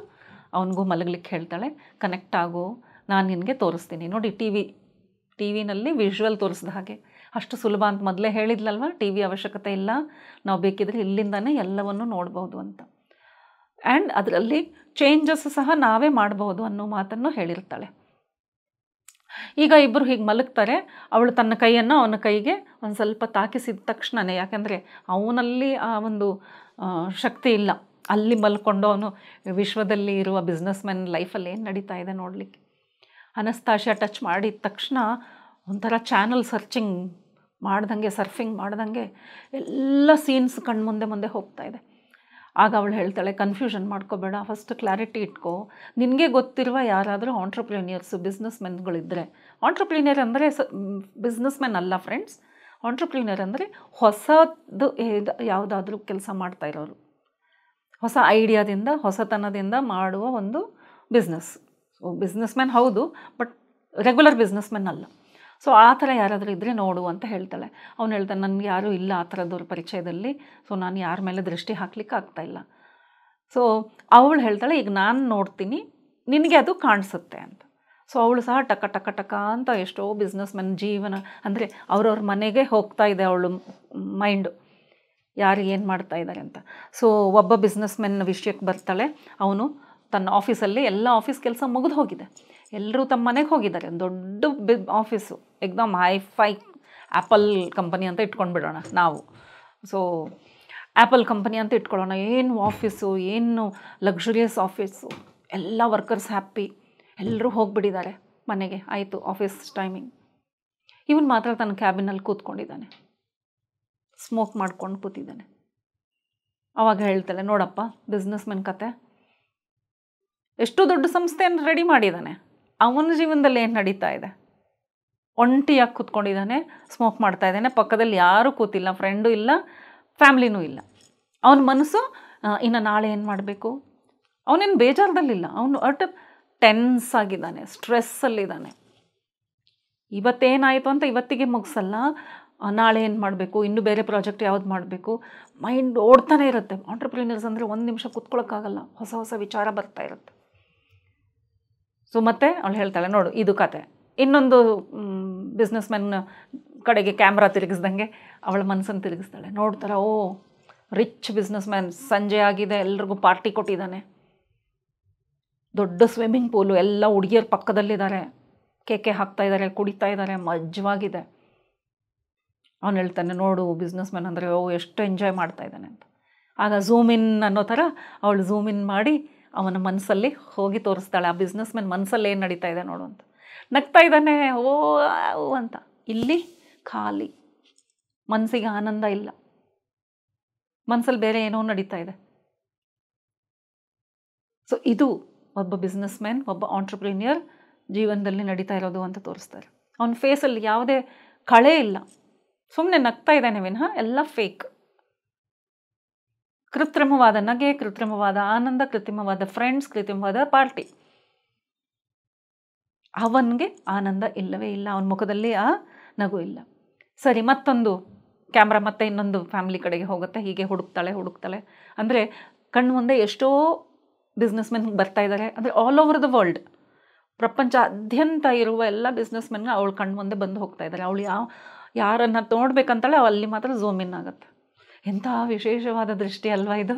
ಅವನಿಗೂ ಮಲಗಲಿಕ್ಕೆ ಹೇಳ್ತಾಳೆ. ಕನೆಕ್ಟ್ ಆಗು, ನಾನು ನಿನಗೆ ತೋರಿಸ್ತೀನಿ ನೋಡಿ. ಟಿ ವಿನಲ್ಲಿ ವಿಜುವಲ್ ತೋರಿಸಿದ ಹಾಗೆ ಅಷ್ಟು ಸುಲಭ ಅಂತ ಮೊದಲೇ ಹೇಳಿದ್ಲಲ್ವ, ಟಿ ವಿ ಅವಶ್ಯಕತೆ ಇಲ್ಲ, ನಾವು ಬೇಕಿದ್ರೆ ಇಲ್ಲಿಂದನೇ ಎಲ್ಲವನ್ನು ನೋಡ್ಬೋದು ಅಂತ. ಆ್ಯಂಡ್ ಅದರಲ್ಲಿ ಚೇಂಜಸ್ ಸಹ ನಾವೇ ಮಾಡಬಹುದು ಅನ್ನೋ ಮಾತನ್ನು ಹೇಳಿರ್ತಾಳೆ. ಈಗ ಇಬ್ಬರು ಹೀಗೆ ಮಲಗ್ತಾರೆ. ಅವಳು ತನ್ನ ಕೈಯನ್ನು ಅವನ ಕೈಗೆ ಒಂದು ಸ್ವಲ್ಪ ತಾಕಿಸಿದ ತಕ್ಷಣವೇ, ಯಾಕೆಂದರೆ ಅವನಲ್ಲಿ ಆ ಒಂದು ಶಕ್ತಿ ಇಲ್ಲ, ಅಲ್ಲಿ ಮಲ್ಕೊಂಡು ಅವನು ವಿಶ್ವದಲ್ಲಿ ಇರುವ ಬಿಸ್ನೆಸ್ ಮ್ಯಾನ್ ಲೈಫಲ್ಲಿ ಏನು ನಡೀತಾ ಇದೆ ನೋಡಲಿಕ್ಕೆ. ಅನಸ್ತಾಶಿಯಾ ಟಚ್ ಮಾಡಿದ ತಕ್ಷಣ ಒಂಥರ ಚಾನಲ್ ಸರ್ಫಿಂಗ್ ಮಾಡ್ದಂಗೆ ಎಲ್ಲ ಸೀನ್ಸ್ ಕಣ್ಮುಂದೆ ಹೋಗ್ತಾ ಇದೆ. ಆಗ ಅವಳು ಹೇಳ್ತಾಳೆ, ಕನ್ಫ್ಯೂಷನ್ ಮಾಡ್ಕೋಬೇಡ, ಫಸ್ಟ್ ಕ್ಲಾರಿಟಿ ಇಟ್ಕೋ. ನಿನಗೆ ಗೊತ್ತಿರುವ ಯಾರಾದರೂ ಆಂಟ್ರಪ್ರಿನಿಯರ್ಸು, ಬಿಸ್ನೆಸ್ ಮೆನ್ಗಳಿದ್ದರೆ, ಆಂಟ್ರಪ್ರಿನಿಯರ್ ಅಂದರೆ ಬಿಸ್ನೆಸ್ ಮೆನ್ ಅಲ್ಲ ಫ್ರೆಂಡ್ಸ್, ಆಂಟ್ರಪ್ರಿನಿಯರ್ ಅಂದರೆ ಹೊಸದು ಯಾವುದಾದ್ರೂ ಕೆಲಸ ಮಾಡ್ತಾ ಇರೋರು, ಹೊಸ ಐಡಿಯಾದಿಂದ ಹೊಸತನದಿಂದ ಮಾಡುವ ಒಂದು ಬಿಸ್ನೆಸ್ ಮ್ಯಾನ್ ಹೌದು, ಬಟ್ ರೆಗ್ಯುಲರ್ ಬಿಸ್ನೆಸ್ ಮ್ಯಾನ್ ಅಲ್ಲ. ಸೊ ಆ ಥರ ಯಾರಾದರೂ ಇದ್ದರೆ ನೋಡು ಅಂತ ಹೇಳ್ತಾಳೆ. ಅವನು ಹೇಳ್ತಾನೆ, ನನಗೆ ಯಾರೂ ಇಲ್ಲ ಆ ಥರದವ್ರ ಪರಿಚಯದಲ್ಲಿ, ಸೊ ನಾನು ಯಾರ ಮೇಲೆ ದೃಷ್ಟಿ ಹಾಕ್ಲಿಕ್ಕೆ ಆಗ್ತಾಯಿಲ್ಲ. ಸೊ ಅವಳು ಹೇಳ್ತಾಳೆ, ಈಗ ನಾನು ನೋಡ್ತೀನಿ, ನಿನಗೆ ಅದು ಕಾಣಿಸುತ್ತೆ ಅಂತ. ಸೊ ಅವಳು ಸಹ ಟಕ ಟಕ ಟಕ ಅಂತ ಎಷ್ಟೋ ಬಿಸ್ನೆಸ್ ಮೆನ್ ಜೀವನ ಅಂದರೆ ಅವ್ರವ್ರ ಮನೆಗೆ ಹೋಗ್ತಾ ಇದೆ ಅವಳು ಮೈಂಡು, ಯಾರು ಏನು ಮಾಡ್ತಾ ಇದ್ದಾರೆ ಅಂತ. ಸೊ ಒಬ್ಬ ಬಿಸ್ನೆಸ್ ಮೆನ್ ವಿಷಯಕ್ಕೆ ಬರ್ತಾಳೆ. ಅವನು ತನ್ನ ಆಫೀಸಲ್ಲಿ ಎಲ್ಲ ಆಫೀಸ್ ಕೆಲಸ ಮುಗಿದು ಹೋಗಿದೆ, ಎಲ್ಲರೂ ತಮ್ಮ ಮನೆಗೆ ಹೋಗಿದ್ದಾರೆ. ದೊಡ್ಡ ಆಫೀಸು, ಎಕ್ದಮ್ ಹೈ-ಫೈ ಆ್ಯಪಲ್ ಕಂಪನಿ ಅಂತ ಇಟ್ಕೊಂಡು ಬಿಡೋಣ ನಾವು. ಸೊ ಆ್ಯಪಲ್ ಕಂಪನಿ ಅಂತ ಇಟ್ಕೊಳ್ಳೋಣ. ಏನು ಆಫೀಸು, ಏನು ಲಕ್ಸುರಿಯಸ್ ಆಫೀಸು, ಎಲ್ಲ ವರ್ಕರ್ಸ್ ಹ್ಯಾಪಿ, ಎಲ್ಲರೂ ಹೋಗಿಬಿಟ್ಟಿದ್ದಾರೆ ಮನೆಗೆ, ಆಯಿತು ಆಫೀಸ್ ಟೈಮಿಂಗ್. ಇವನು ಮಾತ್ರ ತನ್ನ ಕ್ಯಾಬಿನಲ್ಲಿ ಕೂತ್ಕೊಂಡಿದ್ದಾನೆ, ಸ್ಮೋಕ್ ಮಾಡ್ಕೊಂಡು ಕೂತಿದ್ದಾನೆ. ಆವಾಗ ಹೇಳ್ತಾಳೆ, ನೋಡಪ್ಪ ಬಿಸ್ನೆಸ್ ಮೆನ್ ಕತೆ, ಎಷ್ಟು ದೊಡ್ಡ ಸಂಸ್ಥೆಯನ್ನು ರೆಡಿ ಮಾಡಿದ್ದಾನೆ, ಅವನ ಜೀವನದಲ್ಲಿ ಏನು ನಡೀತಾ ಇದೆ, ಒಂಟಿಯಾಗಿ ಕೂತ್ಕೊಂಡಿದ್ದಾನೆ, ಸ್ಮೋಕ್ ಮಾಡ್ತಾ ಇದ್ದಾನೆ, ಪಕ್ಕದಲ್ಲಿ ಯಾರೂ ಕೂತಿಲ್ಲ, ಫ್ರೆಂಡು ಇಲ್ಲ, ಫ್ಯಾಮ್ಲಿನೂ ಇಲ್ಲ. ಅವನ ಮನಸ್ಸು ಇನ್ನು ನಾಳೆ ಏನು ಮಾಡಬೇಕು, ಅವನೇನು ಬೇಜಾರದಲ್ಲಿಲ್ಲ, ಅವನು ಟೆನ್ಸ್ ಆಗಿದ್ದಾನೆ, ಸ್ಟ್ರೆಸ್ಸಲ್ಲಿದ್ದಾನೆ. ಇವತ್ತೇನಾಯಿತು ಅಂತ ಇವತ್ತಿಗೆ ಮುಗಿಸಲ್ಲ, ನಾಳೆ ಏನು ಮಾಡಬೇಕು, ಇನ್ನೂ ಬೇರೆ ಪ್ರಾಜೆಕ್ಟ್ ಯಾವ್ದು ಮಾಡಬೇಕು, ಮೈಂಡ್ ಓಡ್ತಾನೆ ಇರುತ್ತೆ. ಆಂಟ್ರಪ್ರಿನರ್ಸ್ ಅಂದರೆ ಒಂದು ನಿಮಿಷ ಕೂತ್ಕೊಳ್ಳೋಕ್ಕಾಗಲ್ಲ, ಹೊಸ ಹೊಸ ವಿಚಾರ ಬರ್ತಾ ಇರುತ್ತೆ. ಸೊ ಮತ್ತೆ ಅವಳು ಹೇಳ್ತಾಳೆ, ನೋಡು ಇದು ಕತೆ. ಇನ್ನೊಂದು ಬಿಸ್ನೆಸ್ ಮೆನ್ ಕಡೆಗೆ ಕ್ಯಾಮ್ರಾ ತಿರುಗಿಸ್ದಂಗೆ ಅವಳ ಮನಸ್ಸನ್ನು ತಿರುಗಿಸ್ತಾಳೆ. ನೋಡ್ತಾರೆ, ಓ ರಿಚ್ ಬಿಸ್ನೆಸ್ ಮ್ಯಾನ್, ಸಂಜೆ ಆಗಿದೆ, ಎಲ್ರಿಗೂ ಪಾರ್ಟಿ ಕೊಟ್ಟಿದ್ದಾನೆ, ದೊಡ್ಡ ಸ್ವಿಮ್ಮಿಂಗ್ ಪೂಲು, ಎಲ್ಲ ಹುಡುಗಿಯರು ಪಕ್ಕದಲ್ಲಿದ್ದಾರೆ, ಕೇಕೆ ಹಾಕ್ತಾ ಇದ್ದಾರೆ, ಕುಡಿತಾ ಇದ್ದಾರೆ, ಮಜ್ವಾಗಿದೆ. ಅವನು ಹೇಳ್ತಾನೆ, ನೋಡು ಬಿಸ್ನೆಸ್ ಮ್ಯಾನ್ ಅಂದರೆ ಓ ಎಷ್ಟು ಎಂಜಾಯ್ ಮಾಡ್ತಾ ಇದ್ದಾನೆ ಅಂತ. ಆಗ ಝೂಮ್ ಇನ್ ಅನ್ನೋ ಥರ ಅವಳು ಝೂಮ್ ಇನ್ ಮಾಡಿ ಅವನ ಮನಸ್ಸಲ್ಲಿ ಹೋಗಿ ತೋರಿಸ್ತಾಳೆ, ಆ ಬಿಸ್ನೆಸ್ ಮ್ಯಾನ್ ಮನಸ್ಸಲ್ಲಿ ಏನು ನಡೀತಾ ಇದೆ ನೋಡು ಅಂತ. ನಗ್ತಾ ಇದ್ದಾನೆ, ಓ ಅಂತ. ಇಲ್ಲಿ ಖಾಲಿ, ಮನಸ್ಸಿಗೆ ಆನಂದ ಇಲ್ಲ, ಮನಸ್ಸಲ್ಲಿ ಬೇರೆ ಏನೋ ನಡೀತಾ ಇದೆ. ಸೊ ಇದು ಒಬ್ಬ ಬಿಸ್ನೆಸ್ ಮ್ಯಾನ್, ಒಬ್ಬ ಆಂಟ್ರಪ್ರಿನಿಯರ್ ಜೀವನದಲ್ಲಿ ನಡೀತಾ ಇರೋದು ಅಂತ ತೋರಿಸ್ತಾರೆ. ಅವನ ಫೇಸಲ್ಲಿ ಯಾವುದೇ ಕಳೆ ಇಲ್ಲ, ಸುಮ್ಮನೆ ನಗ್ತಾ ಇದ್ದಾನೆ ವಿನಃ ಎಲ್ಲ ಫೇಕ್. ಕೃತ್ರಿಮವಾದ ನಗೆ, ಕೃತ್ರಿಮವಾದ ಆನಂದ, ಕೃತ್ರಿಮವಾದ ಫ್ರೆಂಡ್ಸ್, ಕೃತ್ರಿಮವಾದ ಪಾರ್ಟಿ. ಅವನಿಗೆ ಆನಂದ ಇಲ್ಲವೇ ಇಲ್ಲ, ಅವನ ಮುಖದಲ್ಲಿ ಆ ನಗು ಇಲ್ಲ. ಸರಿ, ಮತ್ತೊಂದು ಕ್ಯಾಮ್ರಾ ಮತ್ತೆ ಇನ್ನೊಂದು ಫ್ಯಾಮಿಲಿ ಕಡೆಗೆ ಹೋಗುತ್ತೆ. ಹೀಗೆ ಹುಡುಕ್ತಾಳೆ ಅಂದರೆ ಕಣ್ಣು ಮುಂದೆ ಎಷ್ಟೋ ಬಿಸ್ನೆಸ್ ಮೆನ್ ಬರ್ತಾ ಇದ್ದಾರೆ. ಅಂದರೆ ಆಲ್ ಓವರ್ ದ ವರ್ಲ್ಡ್, ಪ್ರಪಂಚಾದ್ಯಂತ ಇರುವ ಎಲ್ಲ ಬಿಸ್ನೆಸ್ ಮೆನ್ ಅವಳು ಕಣ್ಣು ಮುಂದೆ ಬಂದು ಹೋಗ್ತಾ ಇದ್ದಾರೆ. ಅವಳು ಯಾರನ್ನು ನೋಡ್ಬೇಕಂತಾಳೆ ಅಲ್ಲಿ ಮಾತ್ರ ಝೂಮ್ ಇನ್ ಆಗುತ್ತೆ. ಎಂಥ ವಿಶೇಷವಾದ ದೃಷ್ಟಿ ಅಲ್ವಾ ಇದು,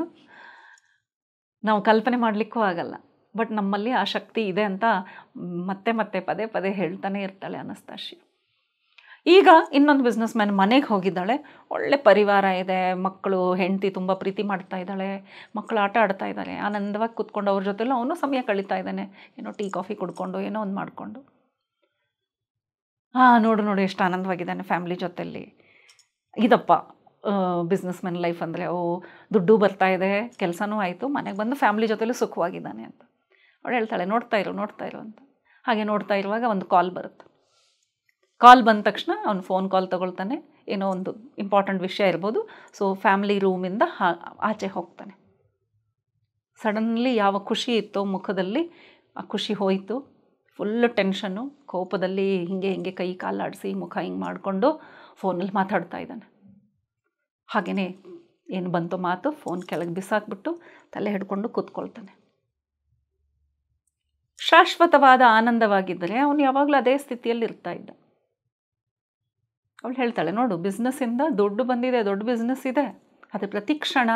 ನಾವು ಕಲ್ಪನೆ ಮಾಡಲಿಕ್ಕೂ ಆಗಲ್ಲ. ಬಟ್ ನಮ್ಮಲ್ಲಿ ಆ ಶಕ್ತಿ ಇದೆ ಅಂತ ಮತ್ತೆ ಮತ್ತೆ ಪದೇ ಪದೇ ಹೇಳ್ತಾನೆ ಇರ್ತಾಳೆ ಅನಸ್ತಾಶಿಯಾ. ಈಗ ಇನ್ನೊಂದು ಬಿಸ್ನೆಸ್ ಮ್ಯಾನ್ ಮನೆಗೆ ಹೋಗಿದ್ದಾಳೆ. ಒಳ್ಳೆ ಪರಿವಾರ ಇದೆ, ಮಕ್ಕಳು, ಹೆಂಡತಿ ತುಂಬ ಪ್ರೀತಿ ಮಾಡ್ತಾ ಇದ್ದಾಳೆ, ಮಕ್ಕಳು ಆಟ ಆಡ್ತಾ ಇದ್ದಾರೆ, ಆನಂದವಾಗಿ ಕೂತ್ಕೊಂಡು ಅವ್ರ ಜೊತೆಲೂ ಅವನು ಸಮಯ ಕಳೀತಾ ಇದ್ದಾನೆ, ಏನೋ ಟೀ ಕಾಫಿ ಕುಡ್ಕೊಂಡು ಏನೋ ಒಂದು ಮಾಡಿಕೊಂಡು. ನೋಡು ಎಷ್ಟು ಆನಂದವಾಗಿದ್ದಾನೆ ಫ್ಯಾಮ್ಲಿ ಜೊತೆಯಲ್ಲಿ. ಇದಪ್ಪ ಬಿಸ್ನೆಸ್ ಮ್ಯಾನ್ ಲೈಫ್ ಅಂದರೆ, ಓ ದುಡ್ಡು ಬರ್ತಾ ಇದೆ, ಕೆಲಸನೂ ಆಯಿತು, ಮನೆಗೆ ಬಂದು ಫ್ಯಾಮ್ಲಿ ಜೊತೆಲೂ ಸುಖವಾಗಿದ್ದಾನೆ ಅಂತ. ಅವಳು ಹೇಳ್ತಾಳೆ, ನೋಡ್ತಾ ಇರು ಅಂತ. ಹಾಗೆ ನೋಡ್ತಾ ಇರುವಾಗ ಒಂದು ಕಾಲ್ ಬರುತ್ತೆ. ಕಾಲ್ ಬಂದ ತಕ್ಷಣ ಅವನು ಫೋನ್ ಕಾಲ್ ತೊಗೊಳ್ತಾನೆ, ಏನೋ ಒಂದು ಇಂಪಾರ್ಟೆಂಟ್ ವಿಷಯ ಇರ್ಬೋದು. ಸೊ ಫ್ಯಾಮ್ಲಿ ರೂಮಿಂದ ಆಚೆ ಹೋಗ್ತಾನೆ. ಸಡನ್ಲಿ ಯಾವ ಖುಷಿ ಇತ್ತೋ ಮುಖದಲ್ಲಿ ಆ ಖುಷಿ ಹೋಯಿತು. ಫುಲ್ಲು ಟೆನ್ಷನ್ನು, ಕೋಪದಲ್ಲಿ ಹಿಂಗೆ ಕೈ ಕಾಲಾಡಿಸಿ ಮುಖ ಹಿಂಗೆ ಮಾಡಿಕೊಂಡು ಫೋನಲ್ಲಿ ಮಾತಾಡ್ತಾ ಇದ್ದಾನೆ. ಹಾಗೆಯೇ ಏನು ಬಂತು ಮಾತು, ಫೋನ್ ಕೆಳಗೆ ಬಿಸಾಕ್ಬಿಟ್ಟು ತಲೆ ಹಿಡ್ಕೊಂಡು ಕೂತ್ಕೊಳ್ತಾನೆ. ಶಾಶ್ವತವಾದ ಆನಂದವಾಗಿದ್ದರೆ ಅವನು ಯಾವಾಗಲೂ ಅದೇ ಸ್ಥಿತಿಯಲ್ಲಿ ಇರ್ತಾ ಇದ್ದ. ಅವಳು ಹೇಳ್ತಾಳೆ, ನೋಡು ಬಿಸ್ನೆಸ್ಸಿಂದ ದುಡ್ಡು ಬಂದಿದೆ, ದೊಡ್ಡ ಬಿಸ್ನೆಸ್ ಇದೆ, ಅದು ಪ್ರತಿ ಕ್ಷಣ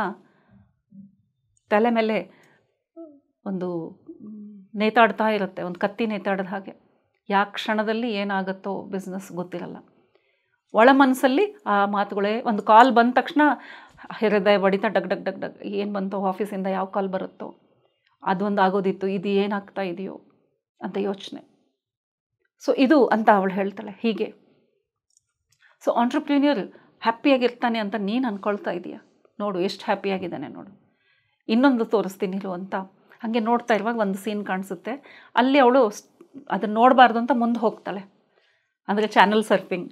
ತಲೆ ಮೇಲೆ ಒಂದು ನೇತಾಡ್ತಾ ಇರುತ್ತೆ, ಒಂದು ಕತ್ತಿ ನೇತಾಡಿದ ಹಾಗೆ. ಯಾವ ಕ್ಷಣದಲ್ಲಿ ಏನಾಗುತ್ತೋ ಬಿಸ್ನೆಸ್ ಗೊತ್ತಿರಲ್ಲ. ಒಳ ಮನಸ್ಸಲ್ಲಿ ಆ ಮಾತುಗಳೇ. ಒಂದು ಕಾಲ್ ಬಂದ ತಕ್ಷಣ ಹೃದಯ ಬಡಿತಾ ಡಗ್ ಡಗ್ ಡಗ್ ಡಗ್, ಏನು ಬಂತೋ ಆಫೀಸಿಂದ, ಯಾವ ಕಾಲ್ ಬರುತ್ತೋ, ಅದೊಂದು ಆಗೋದಿತ್ತು, ಇದು ಏನಾಗ್ತಾ ಇದೆಯೋ ಅಂತ ಯೋಚನೆ. ಸೊ ಇದು ಅಂತ ಅವಳು ಹೇಳ್ತಾಳೆ ಹೀಗೆ. ಸೊ ಆಂಟ್ರಪ್ರಿನಿಯರ್ ಹ್ಯಾಪಿಯಾಗಿರ್ತಾನೆ ಅಂತ ನೀನು ಅಂದ್ಕೊಳ್ತಾ ಇದೀಯಾ, ನೋಡು ಎಷ್ಟು ಹ್ಯಾಪಿಯಾಗಿದ್ದಾನೆ ನೋಡು. ಇನ್ನೊಂದು ತೋರಿಸ್ತೀನಿ ಅಂತ ಹಾಗೆ ನೋಡ್ತಾ ಇರುವಾಗ ಒಂದು ಸೀನ್ ಕಾಣಿಸುತ್ತೆ. ಅಲ್ಲಿ ಅವಳು ಅದನ್ನು ನೋಡಬಾರ್ದು ಅಂತ ಮುಂದೆ ಹೋಗ್ತಾಳೆ, ಅಂದರೆ ಚಾನಲ್ ಸರ್ಫಿಂಗ್.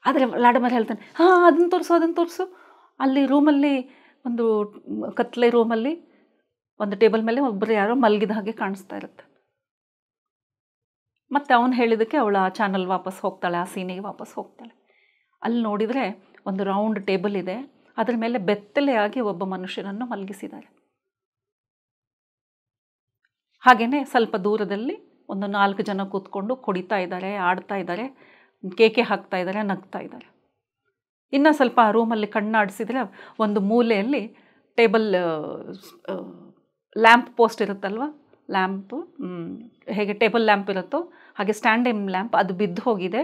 ಆದರೆ ಲಾಡಮರ್ ಹೇಳ್ತಾನೆ, ಅದನ್ನು ತೋರಿಸು. ಅಲ್ಲಿ ರೂಮಲ್ಲಿ ಒಂದು ಕತ್ಲೆ ರೂಮಲ್ಲಿ ಒಂದು ಟೇಬಲ್ ಮೇಲೆ ಒಬ್ಬರು ಯಾರೋ ಮಲಗಿದ ಹಾಗೆ ಕಾಣಿಸ್ತಾ ಇರುತ್ತೆ. ಮತ್ತು ಅವನು ಹೇಳಿದ್ದಕ್ಕೆ ಅವಳು ಆ ಚಾನಲ್ ವಾಪಸ್ ಹೋಗ್ತಾಳೆ, ಆ ಸೀನಿಗೆ ವಾಪಸ್ ಹೋಗ್ತಾಳೆ. ಅಲ್ಲಿ ನೋಡಿದರೆ ಒಂದು ರೌಂಡ್ ಟೇಬಲ್ ಇದೆ, ಅದರ ಮೇಲೆ ಬೆತ್ತಲೆಯಾಗಿ ಒಬ್ಬ ಮನುಷ್ಯನನ್ನು ಮಲಗಿಸಿದ್ದಾರೆ. ಹಾಗೆಯೇ ಸ್ವಲ್ಪ ದೂರದಲ್ಲಿ ಒಂದು 4 ಜನ ಕೂತ್ಕೊಂಡು ಕುಡಿತಾ ಇದ್ದಾರೆ, ಆಡ್ತಾ ಇದ್ದಾರೆ, ಕೇಕೆ ಹಾಕ್ತಾ ಇದ್ದಾರೆ, ನಗ್ತಾ ಇದ್ದಾರೆ. ಇನ್ನು ಸ್ವಲ್ಪ ಆ ರೂಮಲ್ಲಿ ಕಣ್ಣಾಡಿಸಿದ್ರೆ ಒಂದು ಮೂಲೆಯಲ್ಲಿ ಟೇಬಲ್ ಲ್ಯಾಂಪ್ ಪೋಸ್ಟ್ ಇರುತ್ತಲ್ವ, ಲ್ಯಾಂಪು ಹೇಗೆ ಟೇಬಲ್ ಲ್ಯಾಂಪ್ ಇರುತ್ತೋ ಹಾಗೆ ಸ್ಟ್ಯಾಂಡಿಂಗ್ ಲ್ಯಾಂಪ್ ಅದು ಬಿದ್ದು ಹೋಗಿದೆ.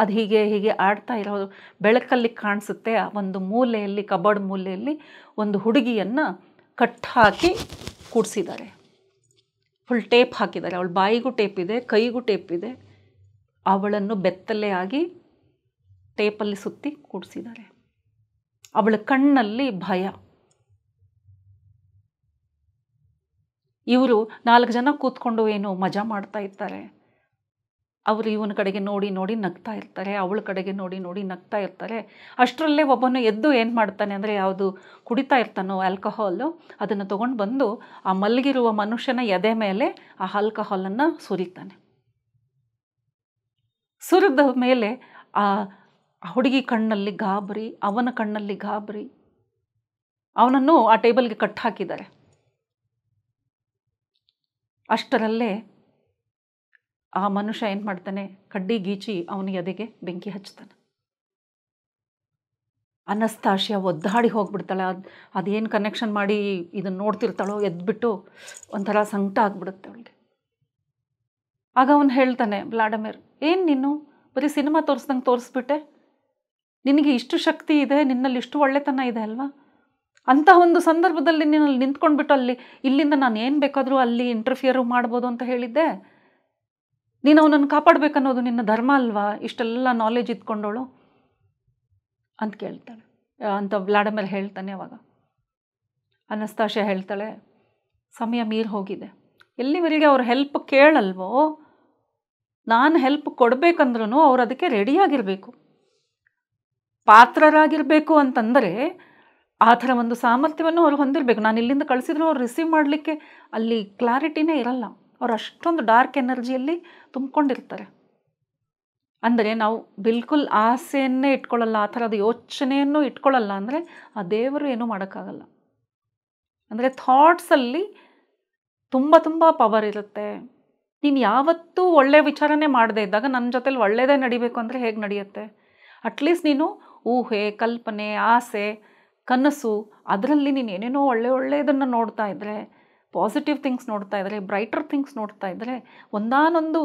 ಅದು ಹೀಗೆ ಹೀಗೆ ಆಡ್ತಾ ಇರೋ ಬೆಳಕಲ್ಲಿ ಕಾಣಿಸುತ್ತೆ. ಆ ಒಂದು ಮೂಲೆಯಲ್ಲಿ, ಕಬೋರ್ಡ್ ಮೂಲೆಯಲ್ಲಿ ಒಂದು ಹುಡುಗಿಯನ್ನು ಕಟ್ ಹಾಕಿ ಕೂಡಿಸಿದ್ದಾರೆ. ಫುಲ್ ಟೇಪ್ ಹಾಕಿದ್ದಾರೆ. ಅವಳ ಬಾಯಿಗೂ ಟೇಪ್ ಇದೆ, ಕೈಗೂ ಟೇಪ್ ಇದೆ. ಅವಳನ್ನು ಬೆತ್ತಲೆ ಆಗಿ ಟೇಪಲ್ಲಿ ಸುತ್ತಿ ಕೂಡಿಸಿದ್ದಾರೆ. ಅವಳ ಕಣ್ಣಲ್ಲಿ ಭಯ. ಇವರು 4 ಜನ ಕೂತ್ಕೊಂಡು ಏನು ಮಜಾ ಮಾಡ್ತಾ ಇರ್ತಾರೆ. ಅವರು ಇವನ ಕಡೆಗೆ ನೋಡಿ ನೋಡಿ ನಗ್ತಾ ಇರ್ತಾರೆ, ಅವಳ ಕಡೆಗೆ ನೋಡಿ ನೋಡಿ ನಗ್ತಾ ಇರ್ತಾರೆ. ಅಷ್ಟರಲ್ಲೇ ಒಬ್ಬನು ಎದ್ದು ಏನು ಮಾಡ್ತಾನೆ ಅಂದರೆ, ಯಾವುದು ಕುಡಿತಾ ಇರ್ತಾನೋ ಆಲ್ಕಹಾಲು, ಅದನ್ನು ತೊಗೊಂಡು ಬಂದು ಆ ಮಲಗಿರುವ ಮನುಷ್ಯನ ಎದೆ ಮೇಲೆ ಆ ಆಲ್ಕಹಾಲನ್ನು ಸುರಿತಾನೆ. ಸುರಿದ ಮೇಲೆ ಆ ಹುಡುಗಿ ಕಣ್ಣಲ್ಲಿ ಗಾಬರಿ, ಅವನ ಕಣ್ಣಲ್ಲಿ ಗಾಬರಿ. ಅವನನ್ನು ಆ ಟೇಬಲ್ಗೆ ಕಟ್ ಹಾಕಿದ್ದಾರೆ. ಅಷ್ಟರಲ್ಲೇ ಆ ಮನುಷ್ಯ ಏನು ಮಾಡ್ತಾನೆ, ಕಡ್ಡಿ ಗೀಚಿ ಅವನ ಎದೆಗೆ ಬೆಂಕಿ ಹಚ್ತಾನೆ. ಅನಸ್ತಾಶಿಯ ಒದ್ದಾಡಿ ಹೋಗ್ಬಿಡ್ತಾಳೆ. ಅದೇನು ಕನೆಕ್ಷನ್ ಮಾಡಿ ಇದನ್ನು ನೋಡ್ತಿರ್ತಾಳೋ ಎದ್ಬಿಟ್ಟು ಒಂಥರ ಸಂಕಟ ಆಗಿಬಿಡುತ್ತೆ ಅವಳಿಗೆ. ಆಗ ಅವನು ಹೇಳ್ತಾನೆ, ವ್ಲಾಡಮಿರ್, ಏನು ನೀನು ಬರೀ ಸಿನಿಮಾ ತೋರಿಸ್ದಂಗೆ ತೋರಿಸ್ಬಿಟ್ಟೆ, ನಿನಗೆ ಇಷ್ಟು ಶಕ್ತಿ ಇದೆ, ನಿನ್ನಲ್ಲಿ ಇಷ್ಟು ಒಳ್ಳೆತನ ಇದೆ ಅಲ್ವಾ, ಅಂಥ ಒಂದು ಸಂದರ್ಭದಲ್ಲಿ ನೀನು ಅಲ್ಲಿ ನಿಂತ್ಕೊಂಡ್ಬಿಟ್ಟು ಇಲ್ಲಿಂದ ನಾನು ಏನು ಬೇಕಾದರೂ ಅಲ್ಲಿ ಇಂಟರ್ಫಿಯರು ಮಾಡ್ಬೋದು ಅಂತ ಹೇಳಿದ್ದೆ. ನೀನು ಅವನನ್ನು ಕಾಪಾಡಬೇಕನ್ನೋದು ನಿನ್ನ ಧರ್ಮ ಅಲ್ವಾ, ಇಷ್ಟೆಲ್ಲ ನಾಲೆಜ್ ಇದ್ಕೊಂಡವಳು ಅಂತ ಕೇಳ್ತಾಳೆ ಅಂತ ವ್ಲಾಡಮಿರ್ ಹೇಳ್ತಾನೆ. ಅವಾಗ ಅನಸ್ತಾಶಿಯ ಹೇಳ್ತಾಳೆ, ಸಮಯ ಮೀರಿ ಹೋಗಿದೆ, ಎಲ್ಲಿವರೆಗೆ ಅವ್ರ ಹೆಲ್ಪ್ ಕೇಳಲ್ವೋ, ನಾನು ಹೆಲ್ಪ್ ಕೊಡಬೇಕಂದ್ರೂ ಅವ್ರು ಅದಕ್ಕೆ ರೆಡಿಯಾಗಿರಬೇಕು, ಪಾತ್ರರಾಗಿರಬೇಕು. ಅಂತಂದರೆ ಆ ಥರ ಒಂದು ಸಾಮರ್ಥ್ಯವನ್ನು ಅವ್ರು ಹೊಂದಿರಬೇಕು. ನಾನು ಇಲ್ಲಿಂದ ಕಳಿಸಿದ್ರು ಅವ್ರು ರಿಸೀವ್ ಮಾಡಲಿಕ್ಕೆ ಅಲ್ಲಿ ಕ್ಲಾರಿಟಿನೇ ಇರಲ್ಲ. ಅವ್ರು ಅಷ್ಟೊಂದು ಡಾರ್ಕ್ ಎನರ್ಜಿಯಲ್ಲಿ ತುಂಬಿಕೊಂಡಿರ್ತಾರೆ. ಅಂದರೆ ನಾವು ಬಿಲ್ಕುಲ್ ಆಸೆಯನ್ನೇ ಇಟ್ಕೊಳ್ಳಲ್ಲ, ಆ ಥರದ ಯೋಚನೆಯನ್ನು ಇಟ್ಕೊಳ್ಳಲ್ಲ ಅಂದರೆ ಆ ದೇವರು ಏನೂ ಮಾಡೋಕ್ಕಾಗಲ್ಲ. ಅಂದರೆ ಥಾಟ್ಸಲ್ಲಿ ತುಂಬ ತುಂಬ ಪವರ್ ಇರುತ್ತೆ. ನೀನು ಯಾವತ್ತೂ ಒಳ್ಳೆಯ ವಿಚಾರನೇ ಮಾಡದೇ ಇದ್ದಾಗ ನನ್ನ ಜೊತೆಲಿ ಒಳ್ಳೆಯದೇ ನಡಿಬೇಕು ಅಂದರೆ ಹೇಗೆ ನಡೆಯುತ್ತೆ? ಅಟ್ಲೀಸ್ಟ್ ನೀನು ಊಹೆ, ಕಲ್ಪನೆ, ಆಸೆ, ಕನಸು, ಅದರಲ್ಲಿ ನೀನು ಏನೇನೋ ಒಳ್ಳೆಯದನ್ನು ನೋಡ್ತಾ ಇದ್ದರೆ, ಪಾಸಿಟಿವ್ ಥಿಂಗ್ಸ್ ನೋಡ್ತಾ ಇದ್ದರೆ, ಬ್ರೈಟರ್ ಥಿಂಗ್ಸ್ ನೋಡ್ತಾ ಇದ್ದರೆ, ಒಂದಾನೊಂದು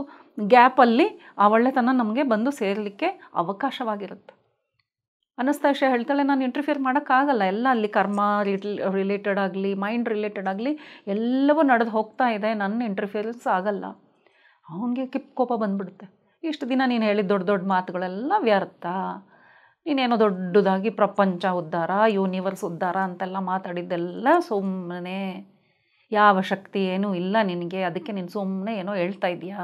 ಗ್ಯಾಪಲ್ಲಿ ಆ ಒಳ್ಳೆತನ ನಮಗೆ ಬಂದು ಸೇರಲಿಕ್ಕೆ ಅವಕಾಶವಾಗಿರುತ್ತೆ. ಅನಸ್ತಾಶಿಯ ಹೇಳ್ತಾಳೆ, ನಾನು ಇಂಟರ್ಫಿಯರ್ ಮಾಡೋಕ್ಕಾಗಲ್ಲ, ಎಲ್ಲ ಅಲ್ಲಿ ಕರ್ಮ ರಿಲೇಟೆಡ್ ಆಗಲಿ, ಮೈಂಡ್ ರಿಲೇಟೆಡ್ ಆಗಲಿ ಎಲ್ಲವೂ ನಡೆದು ಹೋಗ್ತಾ ಇದೆ, ನನ್ನ ಇಂಟರ್ಫಿಯರೆನ್ಸ್ ಆಗಲ್ಲ. ಅವನಿಗೆ ಕೋಪ ಬಂದ್ಬಿಡುತ್ತೆ. ಇಷ್ಟು ದಿನ ನೀನು ಹೇಳಿದ ದೊಡ್ಡ ದೊಡ್ಡ ಮಾತುಗಳೆಲ್ಲ ವ್ಯರ್ಥ, ನೀನೇನೋ ದೊಡ್ಡದಾಗಿ ಪ್ರಪಂಚ ಉದ್ಧಾರ, ಯೂನಿವರ್ಸ್ ಉದ್ಧಾರ ಅಂತೆಲ್ಲ ಮಾತಾಡಿದ್ದೆಲ್ಲ ಸುಮ್ಮನೆ, ಯಾವ ಶಕ್ತಿ ಏನೂ ಇಲ್ಲ ನಿನಗೆ, ಅದಕ್ಕೆ ನೀನು ಸುಮ್ಮನೆ ಏನೋ ಹೇಳ್ತಾ ಇದೆಯಾ.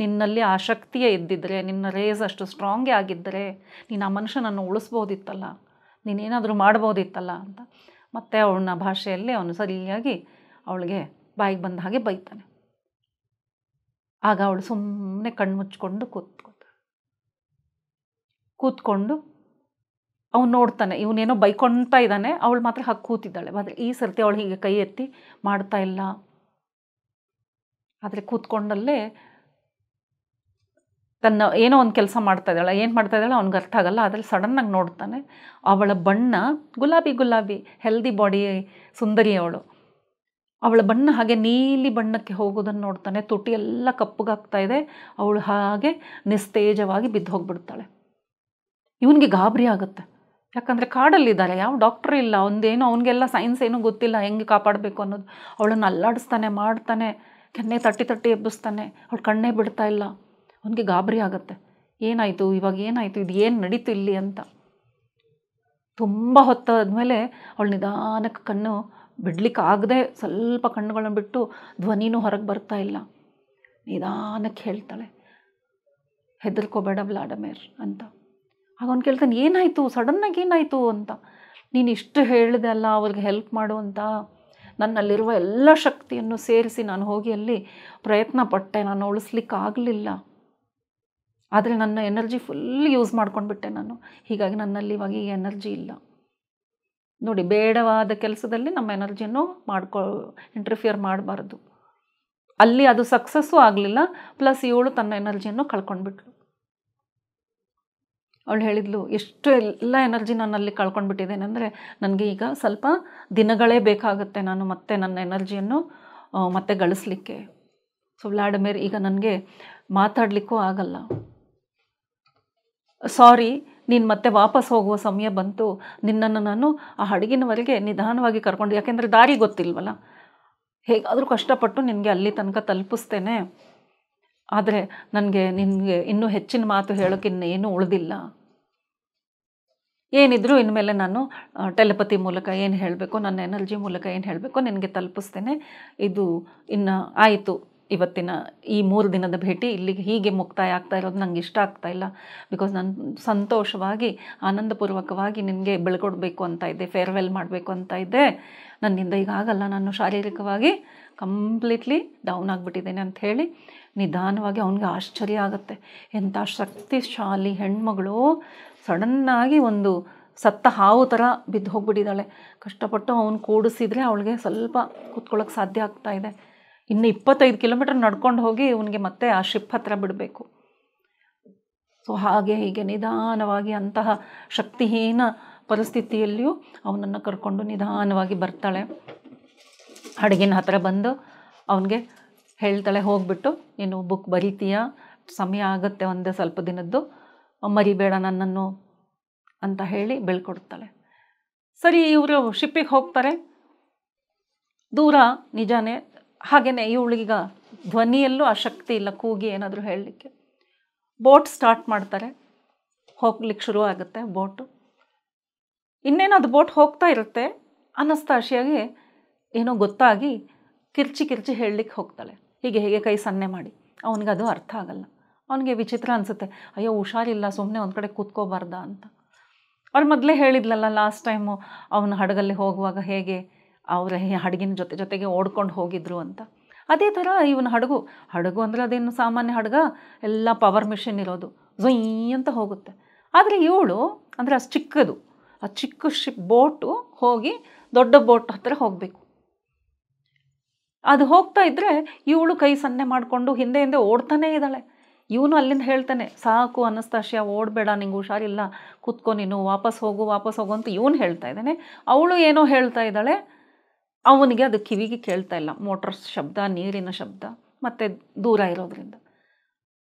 ನಿನ್ನಲ್ಲಿ ಆ ಶಕ್ತಿಯೇ ಇದ್ದಿದ್ದರೆ, ನಿನ್ನ ರೇಸ್ ಅಷ್ಟು ಸ್ಟ್ರಾಂಗೇ ಆಗಿದ್ದರೆ ನೀನು ಆ ಮನುಷ್ಯನನ್ನು ಉಳಿಸ್ಬೋದಿತ್ತಲ್ಲ, ನೀನೇನಾದರೂ ಮಾಡ್ಬೋದಿತ್ತಲ್ಲ ಅಂತ ಮತ್ತೆ ಅವನ ಭಾಷೆಯಲ್ಲಿ ಅವನು ಸರಿಯಾಗಿ ಅವಳಿಗೆ ಬಾಯಿಗೆ ಬಂದ ಹಾಗೆ ಬೈತಾನೆ. ಆಗ ಅವಳು ಸುಮ್ಮನೆ ಕಣ್ಣು ಮುಚ್ಕೊಂಡು ಕೂತ್ಕೊಂಡು ಅವನು ನೋಡ್ತಾನೆ, ಇವನೇನೋ ಬೈಕೊಳ್ತಾ ಇದ್ದಾನೆ, ಅವಳು ಮಾತ್ರ ಹಾಗೆ ಕೂತಿದ್ದಾಳೆ. ಆದರೆ ಈ ಸರ್ತಿ ಅವಳು ಹೀಗೆ ಕೈ ಎತ್ತಿ ಮಾಡ್ತಾ ಇಲ್ಲ. ಆದರೆ ಕೂತ್ಕೊಂಡಲ್ಲೇ ತನ್ನ ಏನೋ ಒಂದು ಕೆಲಸ ಮಾಡ್ತಾ ಇದ್ದಾಳೆ. ಏನು ಮಾಡ್ತಾ ಇದ್ದಾಳೆ ಅವ್ನಿಗೆ ಅರ್ಥ ಆಗಲ್ಲ. ಅದ್ರಲ್ಲಿ ಸಡನ್ನಾಗಿ ನೋಡ್ತಾನೆ, ಅವಳ ಬಣ್ಣ ಗುಲಾಬಿ, ಹೆಲ್ದಿ ಬಾಡಿ ಸುಂದರಿ ಅವಳು. ಅವಳ ಬಣ್ಣ ಹಾಗೆ ನೀಲಿ ಬಣ್ಣಕ್ಕೆ ಹೋಗೋದನ್ನು ನೋಡ್ತಾನೆ. ತುಟಿ ಎಲ್ಲ ಕಪ್ಪಗಾಗ್ತಾ ಇದೆ. ಅವಳು ಹಾಗೆ ನಿಸ್ತೇಜವಾಗಿ ಬಿದ್ದು ಹೋಗ್ಬಿಡ್ತಾಳೆ. ಇವನಿಗೆ ಗಾಬರಿ ಆಗುತ್ತೆ. ಯಾಕಂದರೆ ಕಾಡಲ್ಲಿದ್ದಾರೆ, ಯಾವ ಡಾಕ್ಟ್ರ್ ಇಲ್ಲ, ಒಂದೇನು ಅವನಿಗೆಲ್ಲ ಸೈನ್ಸ್ ಏನೂ ಗೊತ್ತಿಲ್ಲ ಹೆಂಗೆ ಕಾಪಾಡಬೇಕು ಅನ್ನೋದು. ಅವಳನ್ನು ಅಲ್ಲಾಡಿಸ್ತಾನೆ, ಮಾಡ್ತಾನೆ, ಕೆನ್ನೆ ತಟ್ಟಿ ಎಬ್ಬಿಸ್ತಾನೆ. ಅವಳು ಕಣ್ಣೇ ಬಿಡ್ತಾ ಇಲ್ಲ. ಅವನಿಗೆ ಗಾಬರಿ ಆಗುತ್ತೆ. ಏನಾಯಿತು ಇವಾಗ, ಏನಾಯಿತು, ಇದು ಏನು ನಡೀತು ಇಲ್ಲಿ ಅಂತ. ತುಂಬ ಹೊತ್ತಾದಮೇಲೆ ಅವಳು ನಿಧಾನಕ್ಕೆ ಕಣ್ಣು ಬಿಡ್ಲಿಕ್ಕೆ ಆಗದೆ ಸ್ವಲ್ಪ ಕಣ್ಣುಗಳನ್ನು ಬಿಟ್ಟು ಧ್ವನಿನೂ ಹೊರಗೆ ಬರ್ತಾ ಇಲ್ಲ. ನಿಧಾನಕ್ಕೆ ಹೇಳ್ತಾಳೆ, ಹೆದರ್ಕೋಬೇಡ ವ್ಲಾಡಮಿರ್ ಅಂತ. ಆಗ ಅವ್ನು ಕೇಳ್ತಾನೆ, ಏನಾಯಿತು, ಸಡನ್ನಾಗಿ ಏನಾಯಿತು ಅಂತ. ನೀನು ಇಷ್ಟು ಹೇಳಿದೆ ಅಲ್ಲ ಅವ್ರಿಗೆ ಹೆಲ್ಪ್ ಮಾಡು ಅಂತ, ನನ್ನಲ್ಲಿರುವ ಎಲ್ಲ ಶಕ್ತಿಯನ್ನು ಸೇರಿಸಿ ನಾನು ಹೋಗಿ ಅಲ್ಲಿ ಪ್ರಯತ್ನ ಪಟ್ಟೆ, ನಾನು ಉಳಿಸ್ಲಿಕ್ಕೆ ಆಗಲಿಲ್ಲ. ಆದರೆ ನನ್ನ ಎನರ್ಜಿ ಫುಲ್ ಯೂಸ್ ಮಾಡ್ಕೊಂಡ್ಬಿಟ್ಟೆ ನಾನು, ಹೀಗಾಗಿ ನನ್ನಲ್ಲಿ ಇವಾಗ ಈ ಎನರ್ಜಿ ಇಲ್ಲ. ನೋಡಿ, ಬೇಡವಾದ ಕೆಲಸದಲ್ಲಿ ನಮ್ಮ ಎನರ್ಜಿಯನ್ನು ಇಂಟರ್ಫಿಯರ್ ಮಾಡಬಾರ್ದು. ಅಲ್ಲಿ ಅದು ಸಕ್ಸಸ್ಸು ಆಗಲಿಲ್ಲ, ಪ್ಲಸ್ ಇವಳು ತನ್ನ ಎನರ್ಜಿಯನ್ನು ಕಳ್ಕೊಂಡ್ಬಿಟ್ಲು. ಅವಳು ಹೇಳಿದ್ಲು, ಎಷ್ಟು ಎಲ್ಲ ಎನರ್ಜಿ ನಾನು ಅಲ್ಲಿ ಕಳ್ಕೊಂಡ್ಬಿಟ್ಟಿದ್ದೇನೆ ಅಂದರೆ ನನಗೆ ಈಗ ಸ್ವಲ್ಪ ದಿನಗಳೇ ಬೇಕಾಗುತ್ತೆ ನಾನು ಮತ್ತೆ ನನ್ನ ಎನರ್ಜಿಯನ್ನು ಮತ್ತೆ ಗಳಿಸ್ಲಿಕ್ಕೆ. ಸೊ ವ್ಲಾಡಿಮಿರ್, ಈಗ ನನಗೆ ಮಾತಾಡಲಿಕ್ಕೂ ಆಗಲ್ಲ, ಸಾರಿ, ನೀನು ಮತ್ತೆ ವಾಪಸ್ ಹೋಗುವ ಸಮಯ ಬಂತು. ನಿನ್ನನ್ನು ನಾನು ಆ ಹಡಗಿನವರೆಗೆ ನಿಧಾನವಾಗಿ ಕರ್ಕೊಂಡು, ಯಾಕೆಂದರೆ ದಾರಿ ಗೊತ್ತಿಲ್ವಲ್ಲ, ಹೇಗಾದರೂ ಕಷ್ಟಪಟ್ಟು ನಿನಗೆ ಅಲ್ಲಿ ತನಕ ತಲುಪಿಸ್ತೇನೆ. ಆದರೆ ನನಗೆ ನಿನಗೆ ಇನ್ನೂ ಹೆಚ್ಚಿನ ಮಾತು ಹೇಳೋಕೆ ಇನ್ನೇನು ಉಳಿದಿಲ್ಲ. ಏನಿದ್ರು ಇನ್ಮೇಲೆ ನಾನು ಟೆಲಿಪತಿ ಮೂಲಕ ಏನು ಹೇಳಬೇಕು, ನನ್ನ ಎನರ್ಜಿ ಮೂಲಕ ಏನು ಹೇಳಬೇಕು ನಿನಗೆ ತಲುಪಿಸ್ತೇನೆ. ಇದು ಇನ್ನು ಆಯಿತು, ಇವತ್ತಿನ ಈ 3 ದಿನದ ಭೇಟಿ ಇಲ್ಲಿಗೆ ಹೀಗೆ ಮುಕ್ತಾಯ ಆಗ್ತಾ ಇರೋದು ನಂಗೆ ಇಷ್ಟ ಆಗ್ತಾ ಇಲ್ಲ. ಬಿಕಾಸ್ ನಾನು ಸಂತೋಷವಾಗಿ ಆನಂದಪೂರ್ವಕವಾಗಿ ನಿನಗೆ ಬೆಳ್ಕೊಡ್ಬೇಕು ಅಂತ ಇದ್ದೆ, ಫೇರ್ವೆಲ್ ಮಾಡಬೇಕು ಅಂತ ಇದ್ದೆ. ನನ್ನಿಂದ ಈಗ ಆಗಲ್ಲ, ನಾನು ಶಾರೀರಿಕವಾಗಿ ಕಂಪ್ಲೀಟ್ಲಿ ಡೌನ್ ಆಗಿಬಿಟ್ಟಿದ್ದೇನೆ ಅಂತ ಹೇಳಿ ನಿಧಾನವಾಗಿ ಅವನಿಗೆ ಆಶ್ಚರ್ಯ ಆಗುತ್ತೆ. ಎಂಥ ಶಕ್ತಿಶಾಲಿ ಹೆಣ್ಮಗಳು ಸಡನ್ನಾಗಿ ಒಂದು ಸತ್ತ ಹಾವು ಥರ ಬಿದ್ದು ಹೋಗ್ಬಿಟ್ಟಿದ್ದಾಳೆ. ಕಷ್ಟಪಟ್ಟು ಅವನು ಕೂಡಿಸಿದ್ರೆ ಅವಳಿಗೆ ಸ್ವಲ್ಪ ಕೂತ್ಕೊಳ್ಳೋಕೆ ಸಾಧ್ಯ ಆಗ್ತಾ ಇದೆ. ಇನ್ನು 25 ಕಿಲೋಮೀಟರ್ ನಡ್ಕೊಂಡು ಹೋಗಿ ಇವನಿಗೆ ಮತ್ತೆ ಆ ಶಿಪ್ ಹತ್ರ ಬಿಡಬೇಕು. ಸೊ ಹಾಗೆ ಹೀಗೆ ನಿಧಾನವಾಗಿ ಅಂತಹ ಶಕ್ತಿಹೀನ ಪರಿಸ್ಥಿತಿಯಲ್ಲಿಯೂ ಅವನನ್ನು ಕರ್ಕೊಂಡು ನಿಧಾನವಾಗಿ ಬರ್ತಾಳೆ. ಹಡಗಿನ ಹತ್ರ ಬಂದು ಅವನಿಗೆ ಹೇಳ್ತಾಳೆ, ಹೋಗ್ಬಿಟ್ಟು ನೀನು ಬುಕ್ ಬರೀತೀಯಾ, ಸಮಯ ಆಗುತ್ತೆ ಒಂದೇ ಸ್ವಲ್ಪ ದಿನದ್ದು, ಮರಿಬೇಡ ನನ್ನನ್ನು ಅಂತ ಹೇಳಿ ಬೆಳ್ಕೊಡ್ತಾಳೆ. ಸರಿ, ಇವರು ಶಿಪ್ಪಿಗೆ ಹೋಗ್ತಾರೆ. ದೂರ ನಿಜಾನೇ, ಹಾಗೆಯೇ ಇವಳಿಗೀಗ ಧ್ವನಿಯಲ್ಲೂ ಆ ಶಕ್ತಿ ಇಲ್ಲ ಕೂಗಿ ಏನಾದರೂ ಹೇಳಲಿಕ್ಕೆ. ಬೋಟ್ ಸ್ಟಾರ್ಟ್ ಮಾಡ್ತಾರೆ, ಹೋಗ್ಲಿಕ್ಕೆ ಶುರು ಆಗುತ್ತೆ ಬೋಟು. ಇನ್ನೇನು ಅದು ಬೋಟ್ ಹೋಗ್ತಾ ಇರುತ್ತೆ, ಅನಸ್ತಾಶಿಯಾಗೆ ಏನೋ ಗೊತ್ತಾಗಿ ಕಿರ್ಚಿ ಹೇಳಲಿಕ್ಕೆ ಹೋಗ್ತಾಳೆ, ಹೀಗೆ ಕೈ ಸನ್ನೆ ಮಾಡಿ. ಅವನಿಗೆ ಅದು ಅರ್ಥ ಆಗಲ್ಲ. ಅವನಿಗೆ ವಿಚಿತ್ರ ಅನಿಸುತ್ತೆ, ಅಯ್ಯೋ ಹುಷಾರಿಲ್ಲ, ಸುಮ್ಮನೆ ಒಂದು ಕಡೆ ಕೂತ್ಕೋಬಾರ್ದ ಅಂತ. ಅವ್ರು ಮೊದಲೇ ಹೇಳಿದ್ಲಲ್ಲ ಲಾಸ್ಟ್ ಟೈಮು ಅವನ ಹಡಗಲ್ಲಿ ಹೋಗುವಾಗ ಹೇಗೆ ಅವರ ಹಡಗಿನ ಜೊತೆಗೆ ಓಡ್ಕೊಂಡು ಹೋಗಿದ್ರು ಅಂತ. ಅದೇ ಥರ ಇವನ ಹಡಗು ಅಂದರೆ ಅದೇನು ಸಾಮಾನ್ಯ ಹಡಗ, ಎಲ್ಲ ಪವರ್ ಮಿಷಿನ್ ಇರೋದು, ಝೊಯ್ ಅಂತ ಹೋಗುತ್ತೆ. ಆದರೆ ಇವಳು ಅಂದರೆ ಅಷ್ಟು ಚಿಕ್ಕದು, ಆ ಚಿಕ್ಕ ಬೋಟು ಹೋಗಿ ದೊಡ್ಡ ಬೋಟ್ ಹತ್ತಿರ ಹೋಗಬೇಕು. ಅದು ಹೋಗ್ತಾ ಇದ್ದರೆ ಇವಳು ಕೈ ಸನ್ನೆ ಮಾಡಿಕೊಂಡು ಹಿಂದೆ ಓಡ್ತಾನೇ ಇದ್ದಾಳೆ. ಇವನು ಅಲ್ಲಿಂದ ಹೇಳ್ತಾನೆ, ಸಾಕು ಅನಸ್ತಾಶಿಯಾ, ಓಡಬೇಡ, ನಿಂಗೆ ಹುಷಾರಿಲ್ಲ, ಕೂತ್ಕೊ ನೀನು, ವಾಪಸ್ ಹೋಗು ಅಂತ ಇವನು ಹೇಳ್ತಾ ಇದ್ದಾನೆ. ಅವಳು ಏನೋ ಹೇಳ್ತಾ ಇದ್ದಾಳೆ, ಅವನಿಗೆ ಅದು ಕಿವಿಗೆ ಕೇಳ್ತಾ ಇಲ್ಲ. ಮೋಟರ್ ಶಬ್ದ, ನೀರಿನ ಶಬ್ದ, ಮತ್ತು ದೂರ ಇರೋದ್ರಿಂದ.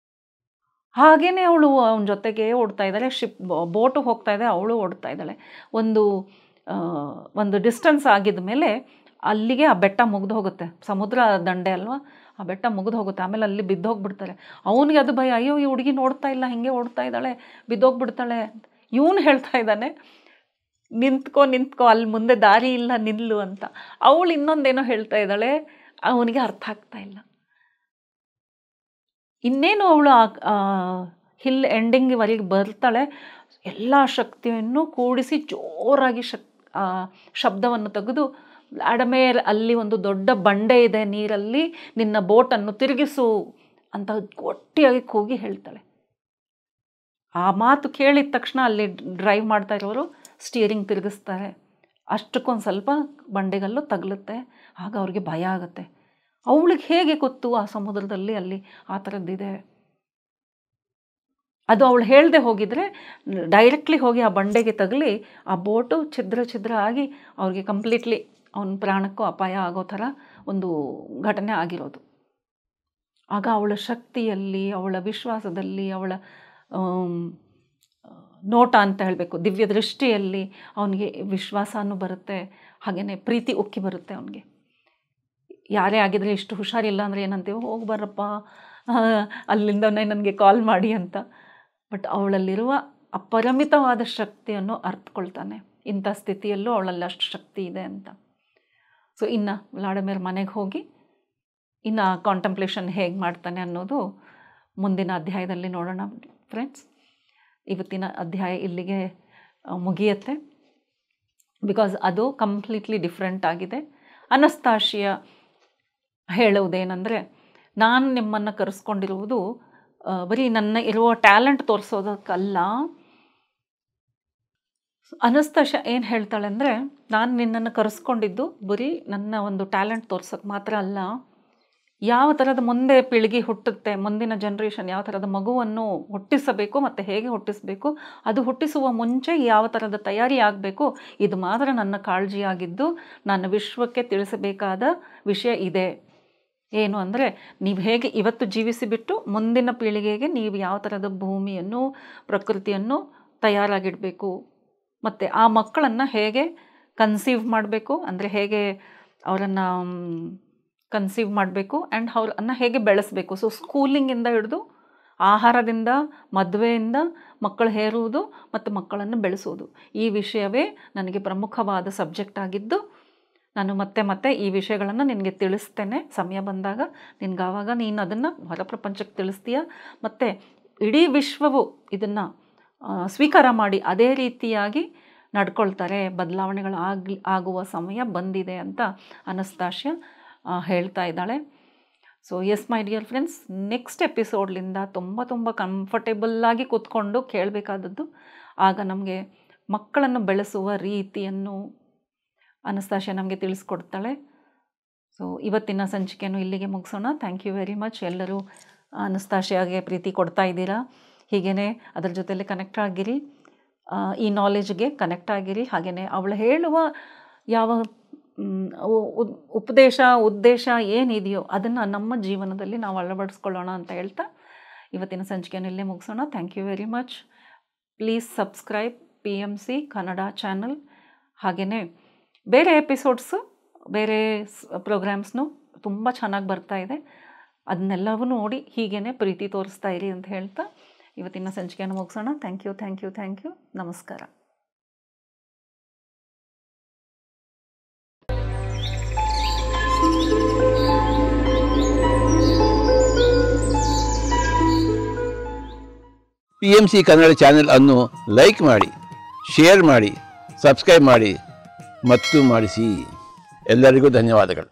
ಹಾಗೇ ಅವಳು ಅವನ ಜೊತೆಗೆ ಓಡ್ತಾ ಇದ್ದಾಳೆ. ಬೋಟು ಹೋಗ್ತಾ ಇದೆ, ಅವಳು ಓಡ್ತಾ ಇದ್ದಾಳೆ. ಒಂದು ಡಿಸ್ಟೆನ್ಸ್ ಆಗಿದ ಮೇಲೆ ಅಲ್ಲಿಗೆ ಆ ಬೆಟ್ಟ ಮುಗಿದು ಹೋಗುತ್ತೆ. ಸಮುದ್ರ ದಂಡೆ ಅಲ್ವಾ, ಆ ಬೆಟ್ಟ ಮುಗಿದು ಹೋಗುತ್ತೆ. ಆಮೇಲೆ ಅಲ್ಲಿ ಬಿದ್ದೋಗ್ಬಿಡ್ತಾರೆ. ಅವನಿಗೆ ಅದು ಭಯ, ಅಯ್ಯೋ ಈ ಹುಡುಗಿ ನೋಡ್ತಾ ಇಲ್ಲ, ಹಿಂಗೆ ಓಡ್ತಾ ಇದ್ದಾಳೆ, ಬಿದ್ದೋಗ್ಬಿಡ್ತಾಳೆ ಅಂತ. ಇವನು ಹೇಳ್ತಾ ಇದ್ದಾನೆ, ನಿಂತ್ಕೋ, ಅಲ್ಲಿ ಮುಂದೆ ದಾರಿ ಇಲ್ಲ, ನಿಲ್ಲು ಅಂತ. ಅವಳು ಇನ್ನೊಂದೇನೋ ಹೇಳ್ತಾ ಇದ್ದಾಳೆ, ಅವನಿಗೆ ಅರ್ಥ ಆಗ್ತಾ ಇಲ್ಲ. ಇನ್ನೇನು ಅವಳು ಹಿಲ್ ಎಂಡಿಂಗ್ವರೆಗೆ ಬರ್ತಾಳೆ. ಎಲ್ಲ ಶಕ್ತಿಯನ್ನು ಕೂಡಿಸಿ ಜೋರಾಗಿ ಶಬ್ದವನ್ನು ತೆಗೆದು, ವ್ಲಾಡಿಮಿರ್, ಅಲ್ಲಿ ಒಂದು ದೊಡ್ಡ ಬಂಡೆ ಇದೆ ನೀರಲ್ಲಿ, ನಿನ್ನ ಬೋಟನ್ನು ತಿರುಗಿಸು ಅಂತ ಗಟ್ಟಿಯಾಗಿ ಕೂಗಿ ಹೇಳ್ತಾಳೆ. ಆ ಮಾತು ಕೇಳಿದ ತಕ್ಷಣ ಅಲ್ಲಿ ಡ್ರೈವ್ ಮಾಡ್ತಾ ಇರೋರು ಸ್ಟೀರಿಂಗ್ ತಿರುಗಿಸ್ತಾರೆ. ಅಷ್ಟಕ್ಕೊಂದು ಸ್ವಲ್ಪ ಬಂಡೆಗಲ್ಲು ತಗಲುತ್ತೆ. ಆಗ ಅವ್ರಿಗೆ ಭಯ ಆಗುತ್ತೆ. ಅವಳಿಗೆ ಹೇಗೆ ಗೊತ್ತು ಆ ಸಮುದ್ರದಲ್ಲಿ ಅಲ್ಲಿ ಆ ಥರದ್ದಿದೆ? ಅದು ಅವಳು ಹೇಳದೆ ಹೋಗಿದ್ರೆ ಡೈರೆಕ್ಟ್ಲಿ ಹೋಗಿ ಆ ಬಂಡೆಗೆ ತಗಲಿ ಆ ಬೋಟು ಛಿದ್ರ ಆಗಿ ಅವ್ರಿಗೆ ಕಂಪ್ಲೀಟ್ಲಿ ಅವನ ಪ್ರಾಣಕ್ಕೂ ಅಪಾಯ ಆಗೋ ಥರ ಒಂದು ಘಟನೆ ಆಗಿರೋದು. ಆಗ ಅವಳ ಶಕ್ತಿಯಲ್ಲಿ, ಅವಳ ವಿಶ್ವಾಸದಲ್ಲಿ, ಅವಳ ನೋಟ ಅಂತ ಹೇಳಬೇಕು, ದಿವ್ಯ ದೃಷ್ಟಿಯಲ್ಲಿ ಅವನಿಗೆ ವಿಶ್ವಾಸನೂ ಬರುತ್ತೆ. ಹಾಗೆಯೇ ಪ್ರೀತಿ ಉಕ್ಕಿ ಬರುತ್ತೆ ಅವನಿಗೆ. ಯಾರೇ ಆಗಿದ್ರೆ ಇಷ್ಟು ಹುಷಾರಿಲ್ಲ ಅಂದರೆ ಏನಂತೀವಿ, ಹೋಗಿ ಬರಪ್ಪ ಅಲ್ಲಿಂದನೇ ನನಗೆ ಕಾಲ್ ಮಾಡಿ ಅಂತ. ಬಟ್ ಅವಳಲ್ಲಿರುವ ಅಪರಿಮಿತವಾದ ಶಕ್ತಿಯನ್ನು ಅರ್ಥಕೊಳ್ತಾನೆ. ಇಂಥ ಸ್ಥಿತಿಯಲ್ಲೂ ಅವಳಲ್ಲಿ ಅಷ್ಟು ಶಕ್ತಿ ಇದೆ ಅಂತ. ಸೊ ಇನ್ನು ವ್ಲಾಡಿಮಿರ್ ಮನೆಗೆ ಹೋಗಿ ಇನ್ನು ಕಾಂಟಂಪ್ಲೇಷನ್ ಹೇಗೆ ಮಾಡ್ತಾನೆ ಅನ್ನೋದು ಮುಂದಿನ ಅಧ್ಯಾಯದಲ್ಲಿ ನೋಡೋಣ ಫ್ರೆಂಡ್ಸ್. ಇವತ್ತಿನ ಅಧ್ಯಾಯ ಇಲ್ಲಿಗೆ ಮುಗಿಯುತ್ತೆ. ಬಿಕಾಸ್ ಅದು ಕಂಪ್ಲೀಟ್ಲಿ ಡಿಫ್ರೆಂಟ್ ಆಗಿದೆ. ಅನಸ್ತಾಶಿಯಾ ಹೇಳುವುದೇನೆಂದರೆ, ನಾನು ನಿಮ್ಮನ್ನು ಕರೆಸ್ಕೊಂಡಿರುವುದು ಬರೀ ನನ್ನ ಇರುವ ಟ್ಯಾಲೆಂಟ್ ತೋರಿಸೋದಕ್ಕಲ್ಲ. ಅನಸ್ತಾಶಿಯಾ ಏನು ಹೇಳ್ತಾಳೆ ಅಂದರೆ, ನಾನು ನಿನ್ನನ್ನು ಕರೆಸ್ಕೊಂಡಿದ್ದು ಬರೀ ನನ್ನ ಒಂದು ಟ್ಯಾಲೆಂಟ್ ತೋರ್ಸೋಕ್ಕೆ ಮಾತ್ರ ಅಲ್ಲ, ಯಾವ ಥರದ ಮುಂದೆ ಪೀಳಿಗೆ ಹುಟ್ಟುತ್ತೆ, ಮುಂದಿನ ಜನ್ರೇಷನ್ ಯಾವ ಥರದ ಮಗುವನ್ನು ಹುಟ್ಟಿಸಬೇಕು ಮತ್ತು ಹೇಗೆ ಹುಟ್ಟಿಸಬೇಕು, ಅದು ಹುಟ್ಟಿಸುವ ಮುಂಚೆ ಯಾವ ಥರದ ತಯಾರಿ ಆಗಬೇಕು, ಇದು ಮಾತ್ರ ನನ್ನ ಕಾಳಜಿಯಾಗಿದ್ದು ನಾನು ವಿಶ್ವಕ್ಕೆ ತಿಳಿಸಬೇಕಾದ ವಿಷಯ ಇದೆ. ಏನು ಅಂದರೆ, ನೀವು ಹೇಗೆ ಇವತ್ತು ಜೀವಿಸಿಬಿಟ್ಟು ಮುಂದಿನ ಪೀಳಿಗೆಗೆ ನೀವು ಯಾವ ಥರದ ಭೂಮಿಯನ್ನು ಪ್ರಕೃತಿಯನ್ನು ತಯಾರಾಗಿಡಬೇಕು, ಮತ್ತು ಆ ಮಕ್ಕಳನ್ನು ಹೇಗೆ ಕನ್ಸೀವ್ ಮಾಡಬೇಕು, ಅಂದರೆ ಹೇಗೆ ಅವರನ್ನು ಕನ್ಸೀವ್ ಮಾಡಬೇಕು ಆ್ಯಂಡ್ ಅವರನ್ನು ಹೇಗೆ ಬೆಳೆಸಬೇಕು. ಸೊ ಸ್ಕೂಲಿಂಗಿಂದ ಹಿಡಿದು ಆಹಾರದಿಂದ, ಮದುವೆಯಿಂದ, ಮಕ್ಕಳು ಹೇರುವುದು ಮತ್ತು ಮಕ್ಕಳನ್ನು ಬೆಳೆಸೋದು, ಈ ವಿಷಯವೇ ನನಗೆ ಪ್ರಮುಖವಾದ ಸಬ್ಜೆಕ್ಟ್ ಆಗಿದ್ದು ನಾನು ಮತ್ತೆ ಈ ವಿಷಯಗಳನ್ನು ನಿನಗೆ ತಿಳಿಸ್ತೇನೆ. ಸಮಯ ಬಂದಾಗ ನಿನ್ಗೆ ಆವಾಗ ನೀನು ಅದನ್ನು ಹೊರ ಪ್ರಪಂಚಕ್ಕೆ ತಿಳಿಸ್ತೀಯ, ಮತ್ತು ಇಡೀ ವಿಶ್ವವು ಇದನ್ನು ಸ್ವೀಕಾರ ಮಾಡಿ ಅದೇ ರೀತಿಯಾಗಿ ನಡ್ಕೊಳ್ತಾರೆ. ಬದಲಾವಣೆಗಳು ಆಗುವ ಸಮಯ ಬಂದಿದೆ ಅಂತ ಅನಸ್ತಾಶಿಯಾ ಹೇಳ್ತಾ ಇದ್ದಾಳೆ. So as my dear friends, next ಎಪಿಸೋಡ್ಲಿಂದ ತುಂಬ ಕಂಫರ್ಟೇಬಲ್ಲಾಗಿ ಕೂತ್ಕೊಂಡು ಕೇಳಬೇಕಾದದ್ದು. ಆಗ ನಮಗೆ ಮಕ್ಕಳನ್ನು ಬೆಳೆಸುವ ರೀತಿಯನ್ನು ಅನಸ್ತಾಶಿಯಾ ನಮಗೆ ತಿಳಿಸ್ಕೊಡ್ತಾಳೆ. ಸೊ ಇವತ್ತಿನ ಸಂಚಿಕೆಯನ್ನು ಇಲ್ಲಿಗೆ ಮುಗಿಸೋಣ. Thank you very much. ಎಲ್ಲರೂ ಅನಸ್ತಾಶಿಯಾಗೆ ಪ್ರೀತಿ ಕೊಡ್ತಾ ಇದ್ದೀರಾ. ಹೀಗೇ ಅದರ ಜೊತೆಲೆ ಕನೆಕ್ಟ್ ಆಗಿರಿ, ಈ ನಾಲೆಜ್ಗೆ ಕನೆಕ್ಟ್ ಆಗಿರಿ. ಹಾಗೆಯೇ ಅವಳು ಹೇಳುವ ಯಾವ ಉದ್ದೇಶ ಏನಿದೆಯೋ ಅದನ್ನು ನಮ್ಮ ಜೀವನದಲ್ಲಿ ನಾವು ಅಳವಡಿಸ್ಕೊಳ್ಳೋಣ ಅಂತ ಹೇಳ್ತಾ ಇವತ್ತಿನ ಸಂಚಿಕೆಯನ್ನು ಇಲ್ಲೇ ಮುಗಿಸೋಣ. Thank you very much. Please subscribe PMC Kannada channel. ಹಾಗೆಯೇ ಬೇರೆ ಎಪಿಸೋಡ್ಸು, ಬೇರೆ ಪ್ರೋಗ್ರಾಮ್ಸ್ನು ತುಂಬ ಚೆನ್ನಾಗಿ ಬರ್ತಾ ಇದೆ. ಅದನ್ನೆಲ್ಲವೂ ನೋಡಿ ಹೀಗೇ ಪ್ರೀತಿ ತೋರಿಸ್ತಾ ಇರಿ ಅಂತ ಹೇಳ್ತಾ ಇವತ್ತಿನ ಸಂಚಿಕೆಯನ್ನು ಮುಗಿಸೋಣ. Thank you. ನಮಸ್ಕಾರ. PMC ಕನ್ನಡ ಚಾನೆಲ್ ಅನ್ನು ಲೈಕ್ ಮಾಡಿ, ಶೇರ್ ಮಾಡಿ, ಸಬ್ಸ್ಕ್ರೈಬ್ ಮಾಡಿ ಮತ್ತು ಮಾಡಿಸಿ. ಎಲ್ಲರಿಗೂ ಧನ್ಯವಾದಗಳು.